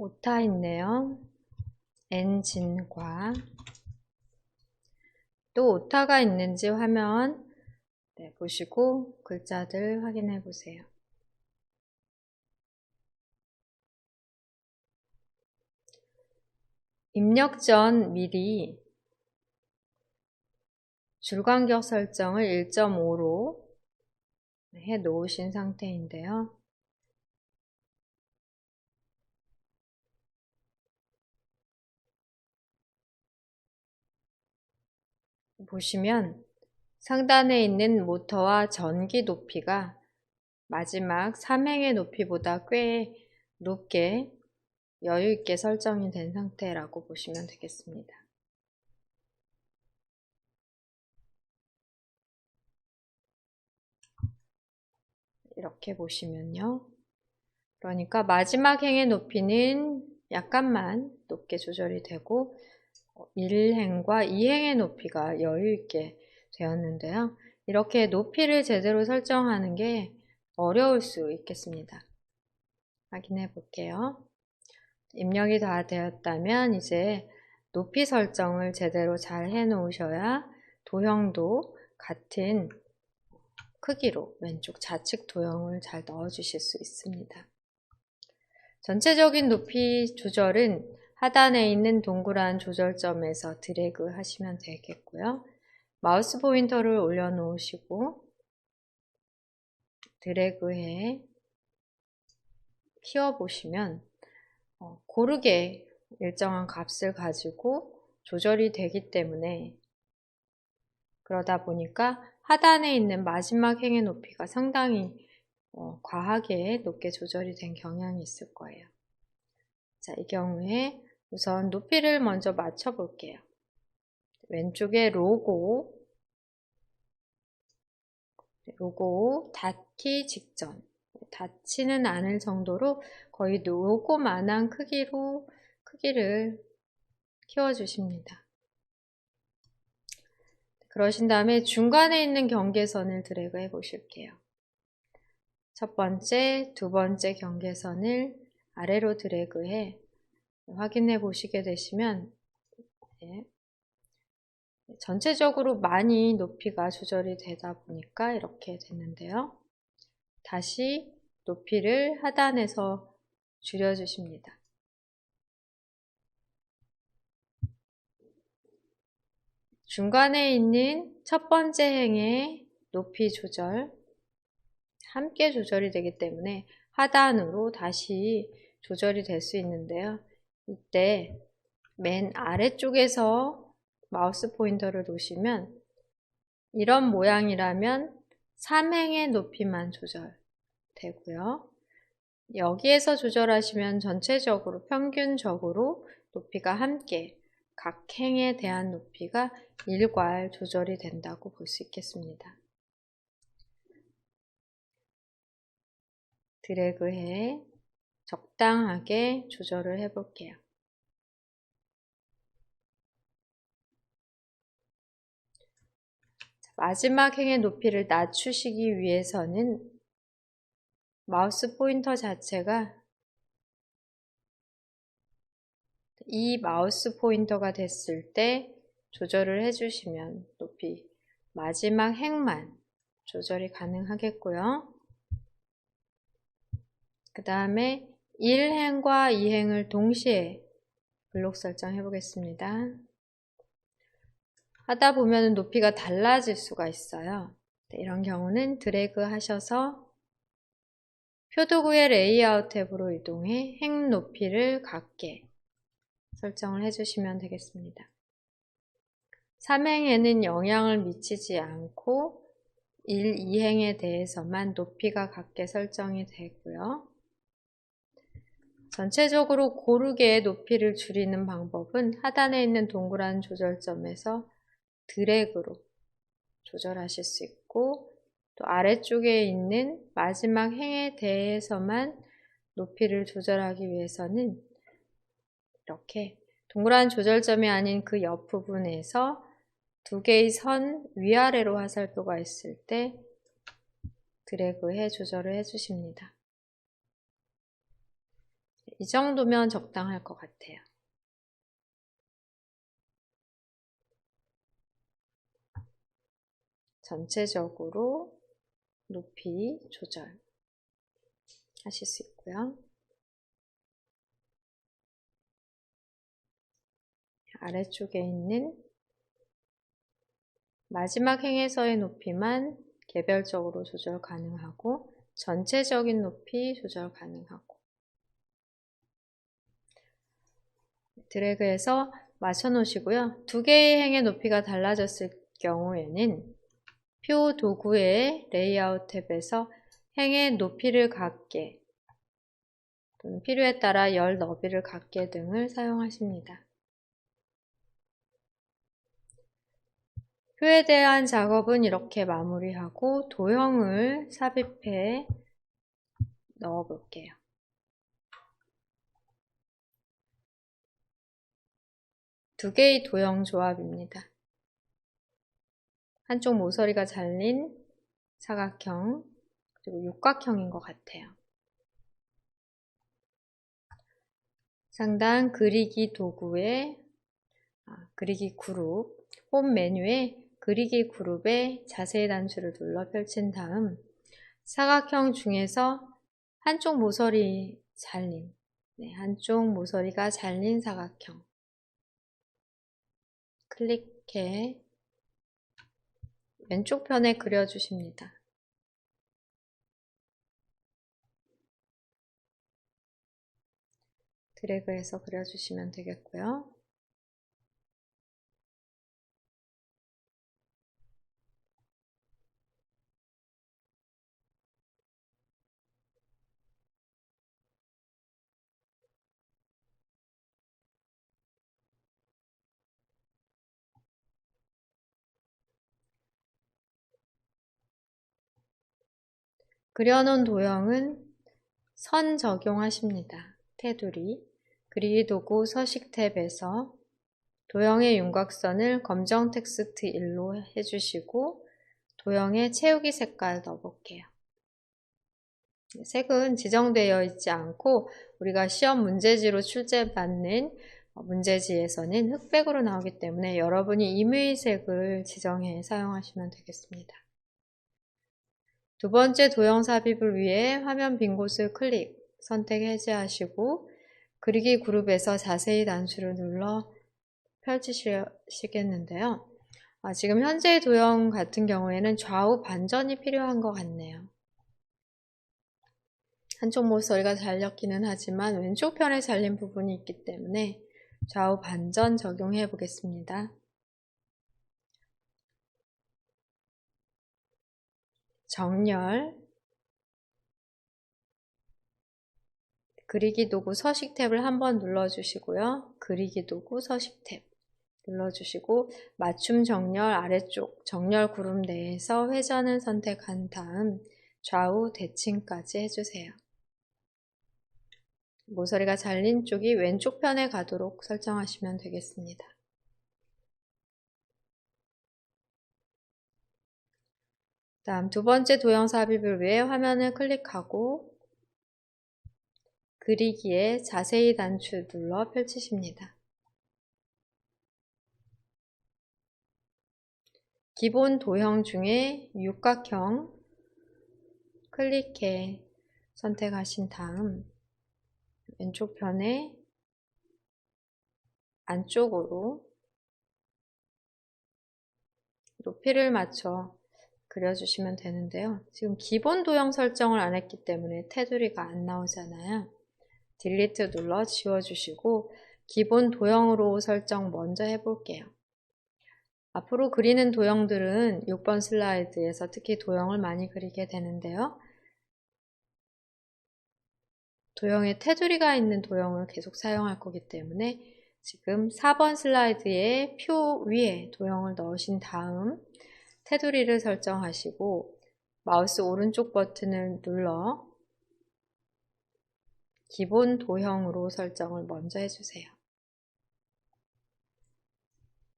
S1: 오타 있네요. 엔진과 또 오타가 있는지 화면 보시고 글자들 확인해 보세요. 입력 전 미리 줄간격 설정을 1.5로 해 놓으신 상태인데요. 보시면 상단에 있는 모터와 전기 높이가 마지막 3행의 높이보다 꽤 높게 여유있게 설정이 된 상태라고 보시면 되겠습니다. 이렇게 보시면요. 그러니까 마지막 행의 높이는 약간만 높게 조절이 되고 1행과 2행의 높이가 여유있게 되었는데요. 이렇게 높이를 제대로 설정하는 게 어려울 수 있겠습니다. 확인해 볼게요. 입력이 다 되었다면 이제 높이 설정을 제대로 잘 해 놓으셔야 도형도 같은 크기로 왼쪽 좌측 도형을 잘 넣어 주실 수 있습니다. 전체적인 높이 조절은 하단에 있는 동그란 조절점에서 드래그 하시면 되겠고요. 마우스 포인터를 올려 놓으시고 드래그해 키워 보시면 고르게 일정한 값을 가지고 조절이 되기 때문에 그러다 보니까 하단에 있는 마지막 행의 높이가 상당히 과하게 높게 조절이 된 경향이 있을 거예요. 자, 이 경우에 우선 높이를 먼저 맞춰 볼게요. 왼쪽에 로고 닿기 직전, 닿지는 않을 정도로 거의 로고만한 크기를 키워주십니다. 그러신 다음에 중간에 있는 경계선을 드래그 해 보실게요. 첫 번째, 두 번째 경계선을 아래로 드래그해 확인해 보시게 되시면 전체적으로 많이 높이가 조절이 되다 보니까 이렇게 됐는데요. 다시 높이를 하단에서 줄여주십니다. 중간에 있는 첫 번째 행의 높이 조절 함께 조절이 되기 때문에 하단으로 다시 조절이 될 수 있는데요. 이때 맨 아래쪽에서 마우스 포인터를 놓으시면 이런 모양이라면 3행의 높이만 조절되고요. 여기에서 조절하시면 전체적으로 평균적으로 높이가 함께 각 행에 대한 높이가 일괄 조절이 된다고 볼 수 있겠습니다. 드래그해 적당하게 조절을 해 볼게요. 마지막 행의 높이를 낮추시기 위해서는 마우스 포인터 자체가 이 마우스 포인터가 됐을 때 조절을 해주시면 높이 마지막 행만 조절이 가능하겠고요. 그 다음에 1행과 2행을 동시에 블록 설정해 보겠습니다. 하다 보면 높이가 달라질 수가 있어요. 이런 경우는 드래그 하셔서 표도구의 레이아웃 탭으로 이동해 행 높이를 같게 설정을 해주시면 되겠습니다. 3행에는 영향을 미치지 않고 1, 2행에 대해서만 높이가 같게 설정이 되고요. 전체적으로 고르게 높이를 줄이는 방법은 하단에 있는 동그란 조절점에서 드래그로 조절하실 수 있고 또 아래쪽에 있는 마지막 행에 대해서만 높이를 조절하기 위해서는 이렇게 동그란 조절점이 아닌 그 옆 부분에서 두 개의 선 위아래로 화살표가 있을 때 드래그해 조절을 해주십니다. 이 정도면 적당할 것 같아요. 전체적으로 높이 조절하실 수 있고요. 아래쪽에 있는 마지막 행에서의 높이만 개별적으로 조절 가능하고 전체적인 높이 조절 가능하고 드래그해서 맞춰 놓으시고요. 두 개의 행의 높이가 달라졌을 경우에는 표 도구의 레이아웃 탭에서 행의 높이를 갖게 또는 필요에 따라 열 너비를 갖게 등을 사용하십니다. 표에 대한 작업은 이렇게 마무리하고 도형을 삽입해 넣어 볼게요. 두 개의 도형 조합입니다. 한쪽 모서리가 잘린 사각형 그리고 육각형인 것 같아요. 상단 그리기 도구의 그리기 그룹 홈 메뉴에 그리기 그룹의 자세히 단추를 눌러 펼친 다음 사각형 중에서 한쪽 모서리 잘린 한쪽 모서리가 잘린 사각형 클릭해 왼쪽 편에 그려주십니다. 드래그해서 그려주시면 되겠고요. 그려놓은 도형은 선 적용하십니다. 테두리, 그리기 도구 서식 탭에서 도형의 윤곽선을 검정 텍스트 1로 해주시고 도형에 채우기 색깔 넣어볼게요. 색은 지정되어 있지 않고 우리가 시험 문제지로 출제받는 문제지에서는 흑백으로 나오기 때문에 여러분이 임의 색을 지정해 사용하시면 되겠습니다. 두 번째 도형 삽입을 위해 화면 빈 곳을 클릭, 선택 해제하시고 그리기 그룹에서 자세히 단추를 눌러 펼치시겠는데요. 지금 현재의 도형 같은 경우에는 좌우 반전이 필요한 것 같네요. 한쪽 모서리가 잘렸기는 하지만 왼쪽 편에 잘린 부분이 있기 때문에 좌우 반전 적용해 보겠습니다. 정렬, 그리기 도구 서식 탭을 한번 눌러주시고요. 그리기 도구 서식 탭 눌러주시고 맞춤 정렬 아래쪽 정렬 그룹 내에서 회전을 선택한 다음 좌우 대칭까지 해주세요. 모서리가 잘린 쪽이 왼쪽 편에 가도록 설정하시면 되겠습니다. 다음 두 번째 도형 삽입을 위해 화면을 클릭하고 그리기에 자세히 단추 눌러 펼치십니다. 기본 도형 중에 육각형 클릭해 선택하신 다음 왼쪽 편에 안쪽으로 높이를 맞춰 그려주시면 되는데요. 지금 기본 도형 설정을 안 했기 때문에 테두리가 안 나오잖아요. 딜리트 눌러 지워주시고 기본 도형으로 설정 먼저 해볼게요. 앞으로 그리는 도형들은 6번 슬라이드에서 특히 도형을 많이 그리게 되는데요. 도형에 테두리가 있는 도형을 계속 사용할 거기 때문에 지금 4번 슬라이드에 표 위에 도형을 넣으신 다음 테두리를 설정하시고 마우스 오른쪽 버튼을 눌러 기본 도형으로 설정을 먼저 해주세요.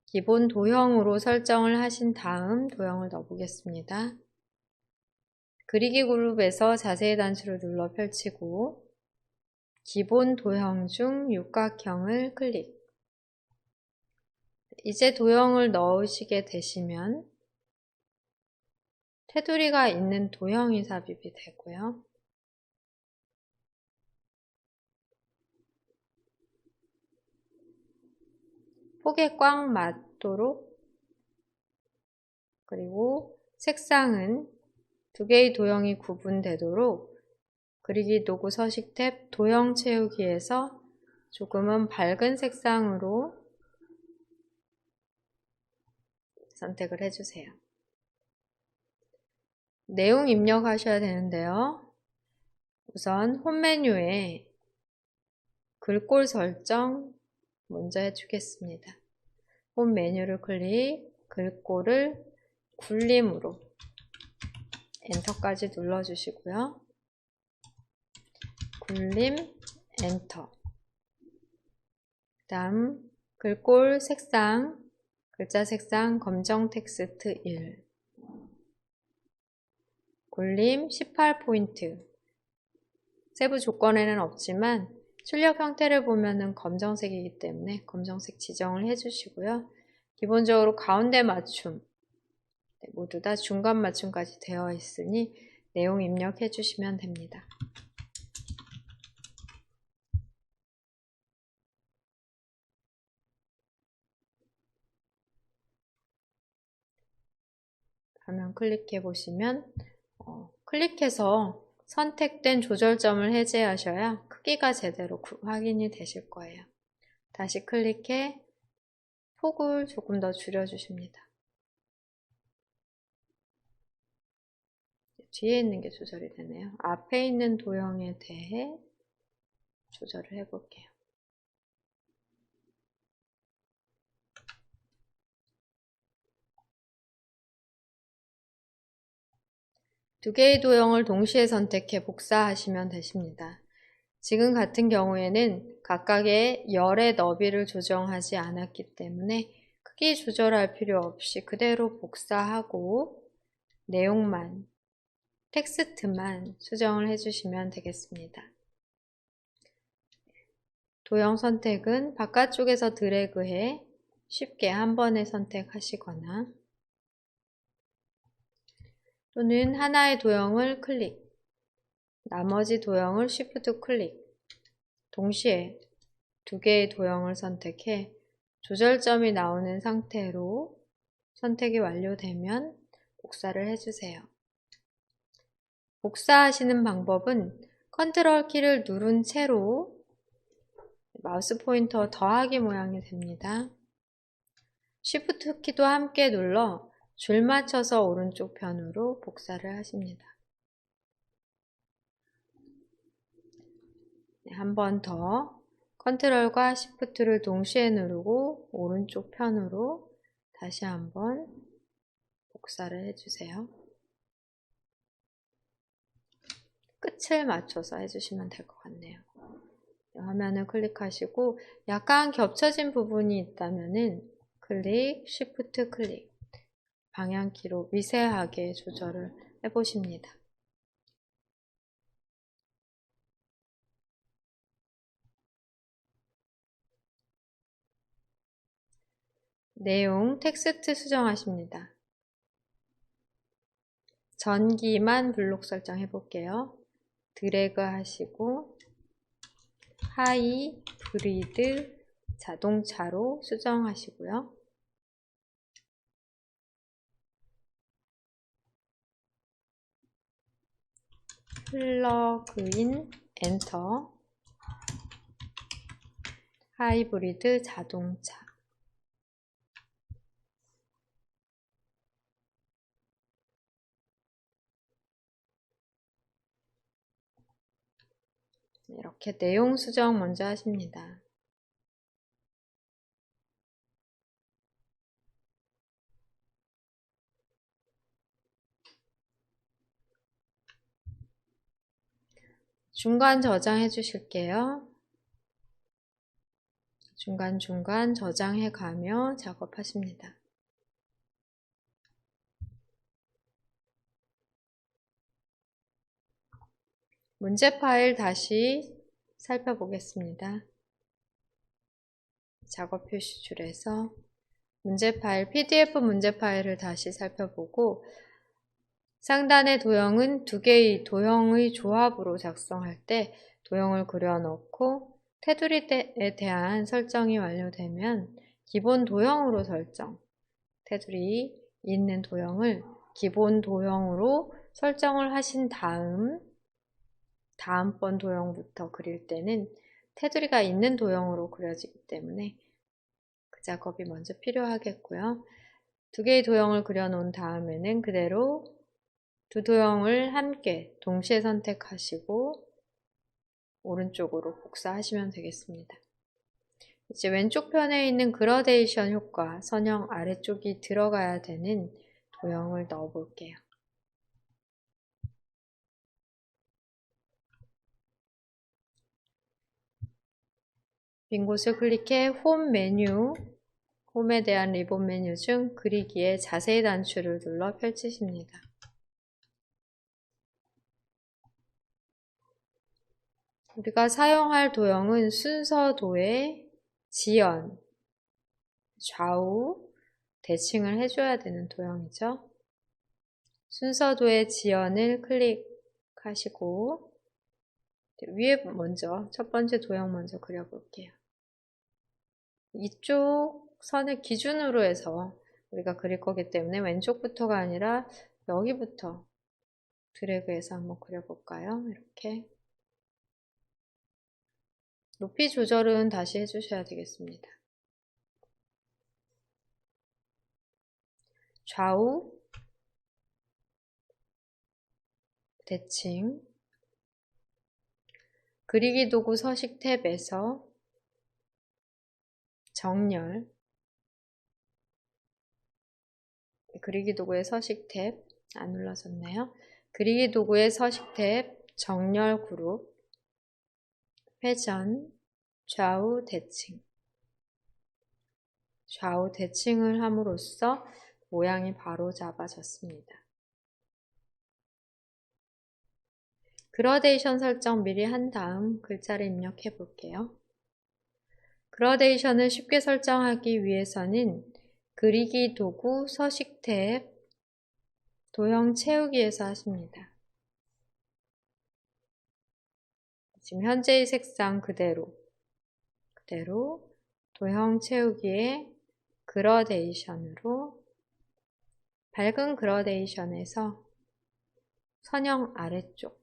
S1: 기본 도형으로 설정을 하신 다음 도형을 넣어보겠습니다. 그리기 그룹에서 자세히 단추를 눌러 펼치고 기본 도형 중 육각형을 클릭. 이제 도형을 넣으시게 되시면 테두리가 있는 도형이 삽입이 되고요. 폭에 꽉 맞도록, 그리고 색상은 두 개의 도형이 구분되도록 그리기 도구 서식 탭 도형 채우기에서 조금은 밝은 색상으로 선택을 해주세요. 내용 입력하셔야 되는데요. 우선 홈 메뉴에 글꼴 설정 먼저 해주겠습니다. 홈 메뉴를 클릭, 글꼴을 굴림으로 엔터까지 눌러주시고요. 굴림, 엔터. 그 다음 글꼴 색상, 글자 색상 검정 텍스트 1. 굴림 18포인트. 세부 조건에는 없지만 출력 형태를 보면은 검정색이기 때문에 검정색 지정을 해주시고요. 기본적으로 가운데 맞춤, 모두 다 중간 맞춤까지 되어 있으니 내용 입력해 주시면 됩니다. 화면 클릭해 보시면 클릭해서 선택된 조절점을 해제하셔야 크기가 제대로 확인이 되실 거예요. 다시 클릭해 폭을 조금 더 줄여주십니다. 뒤에 있는 게 조절이 되네요. 앞에 있는 도형에 대해 조절을 해볼게요. 두 개의 도형을 동시에 선택해 복사하시면 되십니다. 지금 같은 경우에는 각각의 열의 너비를 조정하지 않았기 때문에 크기 조절할 필요 없이 그대로 복사하고 내용만, 텍스트만 수정을 해주시면 되겠습니다. 도형 선택은 바깥쪽에서 드래그해 쉽게 한 번에 선택하시거나 또는 하나의 도형을 클릭, 나머지 도형을 Shift 클릭, 동시에 두 개의 도형을 선택해 조절점이 나오는 상태로 선택이 완료되면 복사를 해주세요. 복사하시는 방법은 컨트롤 키를 누른 채로 마우스 포인터 더하기 모양이 됩니다. Shift 키도 함께 눌러 줄 맞춰서 오른쪽 편으로 복사를 하십니다. 한 번 더 컨트롤과 Shift를 동시에 누르고 오른쪽 편으로 다시 한번 복사를 해주세요. 끝을 맞춰서 해주시면 될 것 같네요. 화면을 클릭하시고 약간 겹쳐진 부분이 있다면은 클릭, Shift 클릭, 방향키로 미세하게 조절을 해보십니다. 내용, 텍스트 수정하십니다. 전기만 블록 설정해 볼게요. 드래그 하시고 하이브리드 자동차로 수정하시고요. 플러그인 엔터. 하이브리드 자동차. 이렇게 내용 수정 먼저 하십니다. 중간 저장해 주실게요. 중간중간 저장해 가며 작업하십니다. 문제 파일 다시 살펴보겠습니다. 작업 표시줄에서 문제 파일, PDF 문제 파일을 다시 살펴보고 상단의 도형은 두 개의 도형의 조합으로 작성할 때 도형을 그려놓고 테두리에 대한 설정이 완료되면 기본 도형으로 설정, 테두리 있는 도형을 기본 도형으로 설정을 하신 다음번 도형부터 그릴 때는 테두리가 있는 도형으로 그려지기 때문에 그 작업이 먼저 필요하겠고요. 두 개의 도형을 그려놓은 다음에는 그대로 두 도형을 함께 동시에 선택하시고 오른쪽으로 복사하시면 되겠습니다. 이제 왼쪽 편에 있는 그라데이션 효과, 선형 아래쪽이 들어가야 되는 도형을 넣어 볼게요. 빈 곳을 클릭해 홈 메뉴, 홈에 대한 리본 메뉴 중 그리기에 자세히 단추를 눌러 펼치십니다. 우리가 사용할 도형은 순서도의 지연, 좌우 대칭을 해줘야 되는 도형이죠. 순서도의 지연을 클릭하시고 위에 먼저 첫 번째 도형 먼저 그려볼게요. 이쪽 선을 기준으로 해서 우리가 그릴 거기 때문에 왼쪽부터가 아니라 여기부터 드래그해서 한번 그려볼까요? 이렇게 높이 조절은 다시 해주셔야 되겠습니다. 좌우 대칭 그리기 도구 서식 탭에서 정렬 그리기 도구의 서식 탭 안 눌러졌네요. 그리기 도구의 서식 탭 정렬 그룹 회전 좌우 대칭 좌우 대칭을 함으로써 모양이 바로 잡아졌습니다. 그라데이션 설정 미리 한 다음 글자를 입력해 볼게요. 그라데이션을 쉽게 설정하기 위해서는 그리기 도구 서식 탭 도형 채우기에서 하십니다. 지금 현재의 색상 그대로 도형 채우기에 그라데이션으로 밝은 그라데이션에서 선형 아래쪽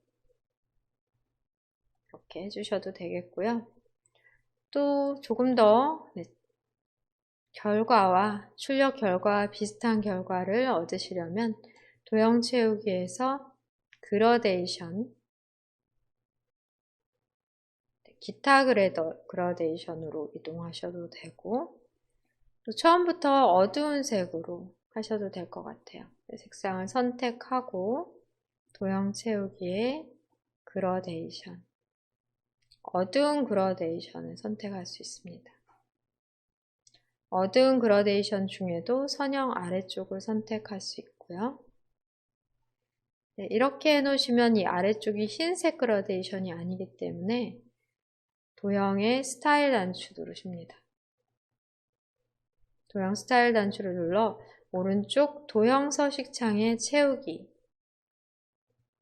S1: 이렇게 해주셔도 되겠고요. 또 조금 더 결과와 출력 결과와 비슷한 결과를 얻으시려면 도형 채우기에서 그라데이션 기타 그라데이션으로 이동하셔도 되고 또 처음부터 어두운 색으로 하셔도 될 것 같아요. 색상을 선택하고 도형 채우기에 그라데이션 어두운 그라데이션을 선택할 수 있습니다. 어두운 그라데이션 중에도 선형 아래쪽을 선택할 수 있고요. 네, 이렇게 해놓으시면 이 아래쪽이 흰색 그라데이션이 아니기 때문에 도형의 스타일 단추 누르십니다. 도형 스타일 단추를 눌러 오른쪽 도형 서식 창에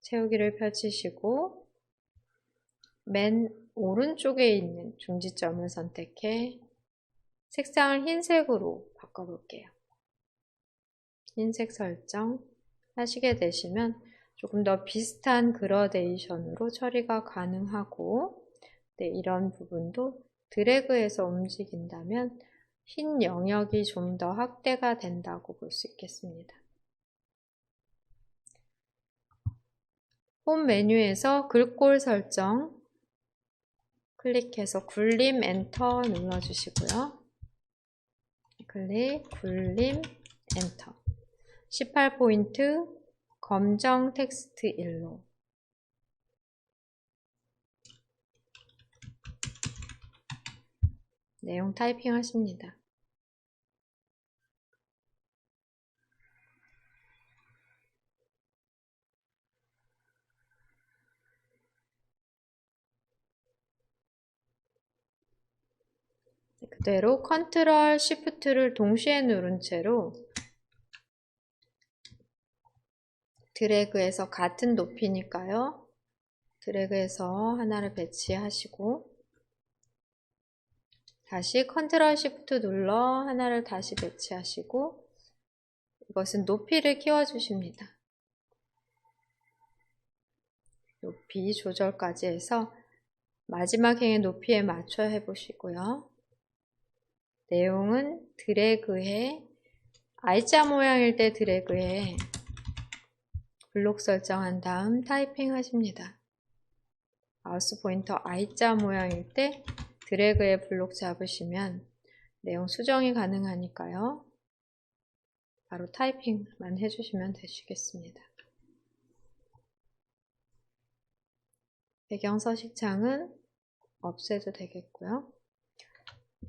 S1: 채우기를 펼치시고 맨 오른쪽에 있는 중지점을 선택해 색상을 흰색으로 바꿔볼게요. 흰색 설정 하시게 되시면 조금 더 비슷한 그라데이션으로 처리가 가능하고 이런 부분도 드래그해서 움직인다면 흰 영역이 좀 더 확대가 된다고 볼 수 있겠습니다. 홈 메뉴에서 글꼴 설정 클릭해서 굴림 엔터 눌러주시고요. 굴림 엔터 18포인트 검정 텍스트 일로 내용 타이핑 하십니다. 그대로 컨트롤 시프트를 동시에 누른 채로 드래그해서 같은 높이니까요. 드래그해서 하나를 배치하시고 다시 컨트롤 시프트 눌러 하나를 다시 배치하시고 이것은 높이를 키워주십니다. 높이 조절까지 해서 마지막 행의 높이에 맞춰 해보시고요. 내용은 드래그해 I자 모양일 때 드래그해 블록 설정한 다음 타이핑 하십니다. 마우스 포인터 I자 모양일 때 드래그해 블록 잡으시면 내용 수정이 가능하니까요. 바로 타이핑만 해주시면 되시겠습니다. 배경 서식창은 없애도 되겠고요.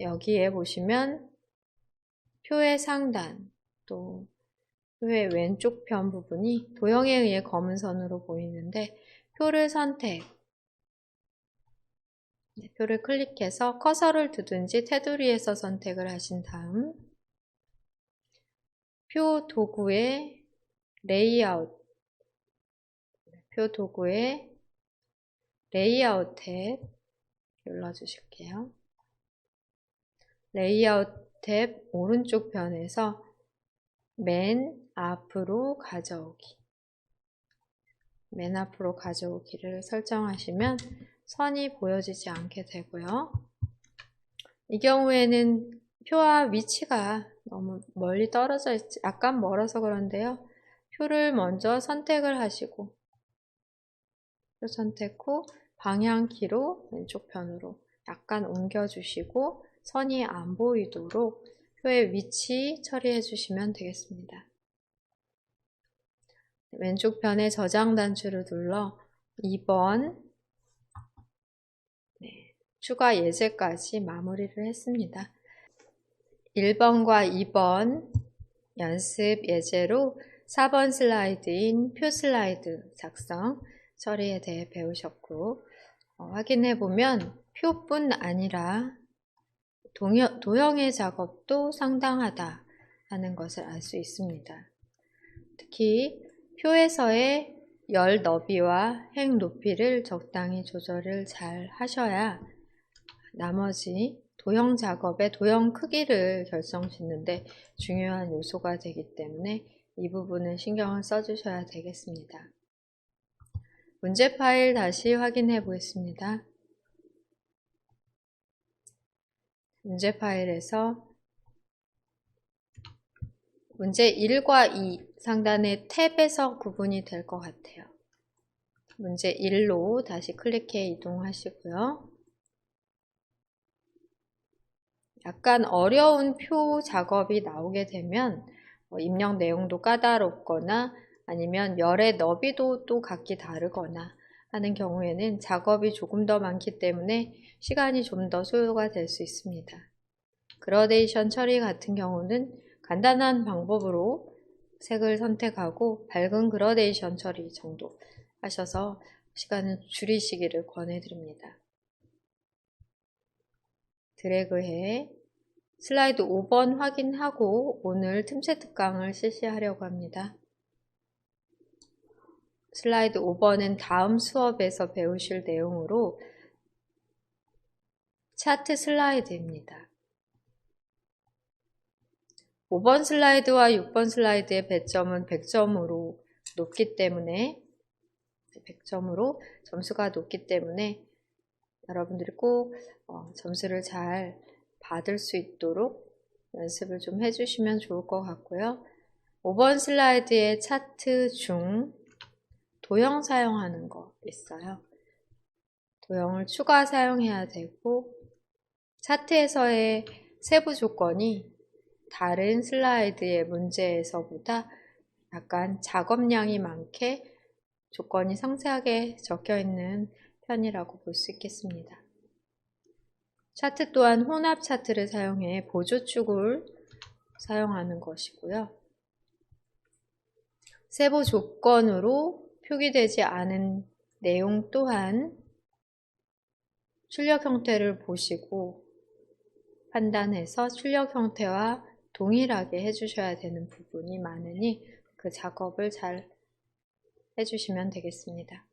S1: 여기에 보시면 표의 상단 또 표의 왼쪽 편 부분이 도형에 의해 검은 선으로 보이는데 표를 선택, 표를 클릭해서 커서를 두든지 테두리에서 선택을 하신 다음 표 도구의 레이아웃, 표 도구의 레이아웃 탭 눌러주실게요. 레이아웃 탭 오른쪽 편에서 맨 앞으로 가져오기, 맨 앞으로 가져오기를 설정하시면 선이 보여지지 않게 되고요. 이 경우에는 표와 위치가 너무 멀리 떨어져 있지, 약간 멀어서 그런데요. 표를 먼저 선택을 하시고 표 선택 후 방향키로 왼쪽 편으로 약간 옮겨주시고 선이 안 보이도록 표의 위치 처리해 주시면 되겠습니다. 왼쪽 편에 저장 단추를 눌러 2번 추가 예제까지 마무리를 했습니다. 1번과 2번 연습 예제로 4번 슬라이드인 표 슬라이드 작성 처리에 대해 배우셨고 확인해 보면 표뿐 아니라 도형의 작업도 상당하다 하는 것을 알 수 있습니다. 특히 표에서의 열 너비와 행 높이를 적당히 조절을 잘 하셔야 나머지 도형 작업의 도형 크기를 결정짓는데 중요한 요소가 되기 때문에 이 부분은 신경을 써주셔야 되겠습니다. 문제 파일 다시 확인해 보겠습니다. 문제 파일에서 문제 1과 2 상단의 탭에서 구분이 될 것 같아요. 문제 1로 다시 클릭해 이동하시고요. 약간 어려운 표 작업이 나오게 되면 입력 내용도 까다롭거나 아니면 열의 너비도 또 각기 다르거나 하는 경우에는 작업이 조금 더 많기 때문에 시간이 좀 더 소요가 될 수 있습니다. 그라데이션 처리 같은 경우는 간단한 방법으로 색을 선택하고 밝은 그라데이션 처리 정도 하셔서 시간을 줄이시기를 권해드립니다. 드래그해 슬라이드 5번 확인하고 오늘 틈새 특강을 실시하려고 합니다. 슬라이드 5번은 다음 수업에서 배우실 내용으로 차트 슬라이드입니다. 5번 슬라이드와 6번 슬라이드의 배점은 100점으로 높기 때문에 100점으로 점수가 높기 때문에 여러분들이 꼭 점수를 잘 받을 수 있도록 연습을 좀 해주시면 좋을 것 같고요. 5번 슬라이드의 차트 중 도형 사용하는 거 있어요. 도형을 추가 사용해야 되고 차트에서의 세부 조건이 다른 슬라이드의 문제에서보다 약간 작업량이 많게 조건이 상세하게 적혀 있는 편이라고 볼 수 있겠습니다. 차트 또한 혼합 차트를 사용해 보조축을 사용하는 것이고요. 세부 조건으로 표기되지 않은 내용 또한 출력 형태를 보시고 판단해서 출력 형태와 동일하게 해주셔야 되는 부분이 많으니 그 작업을 잘 해주시면 되겠습니다.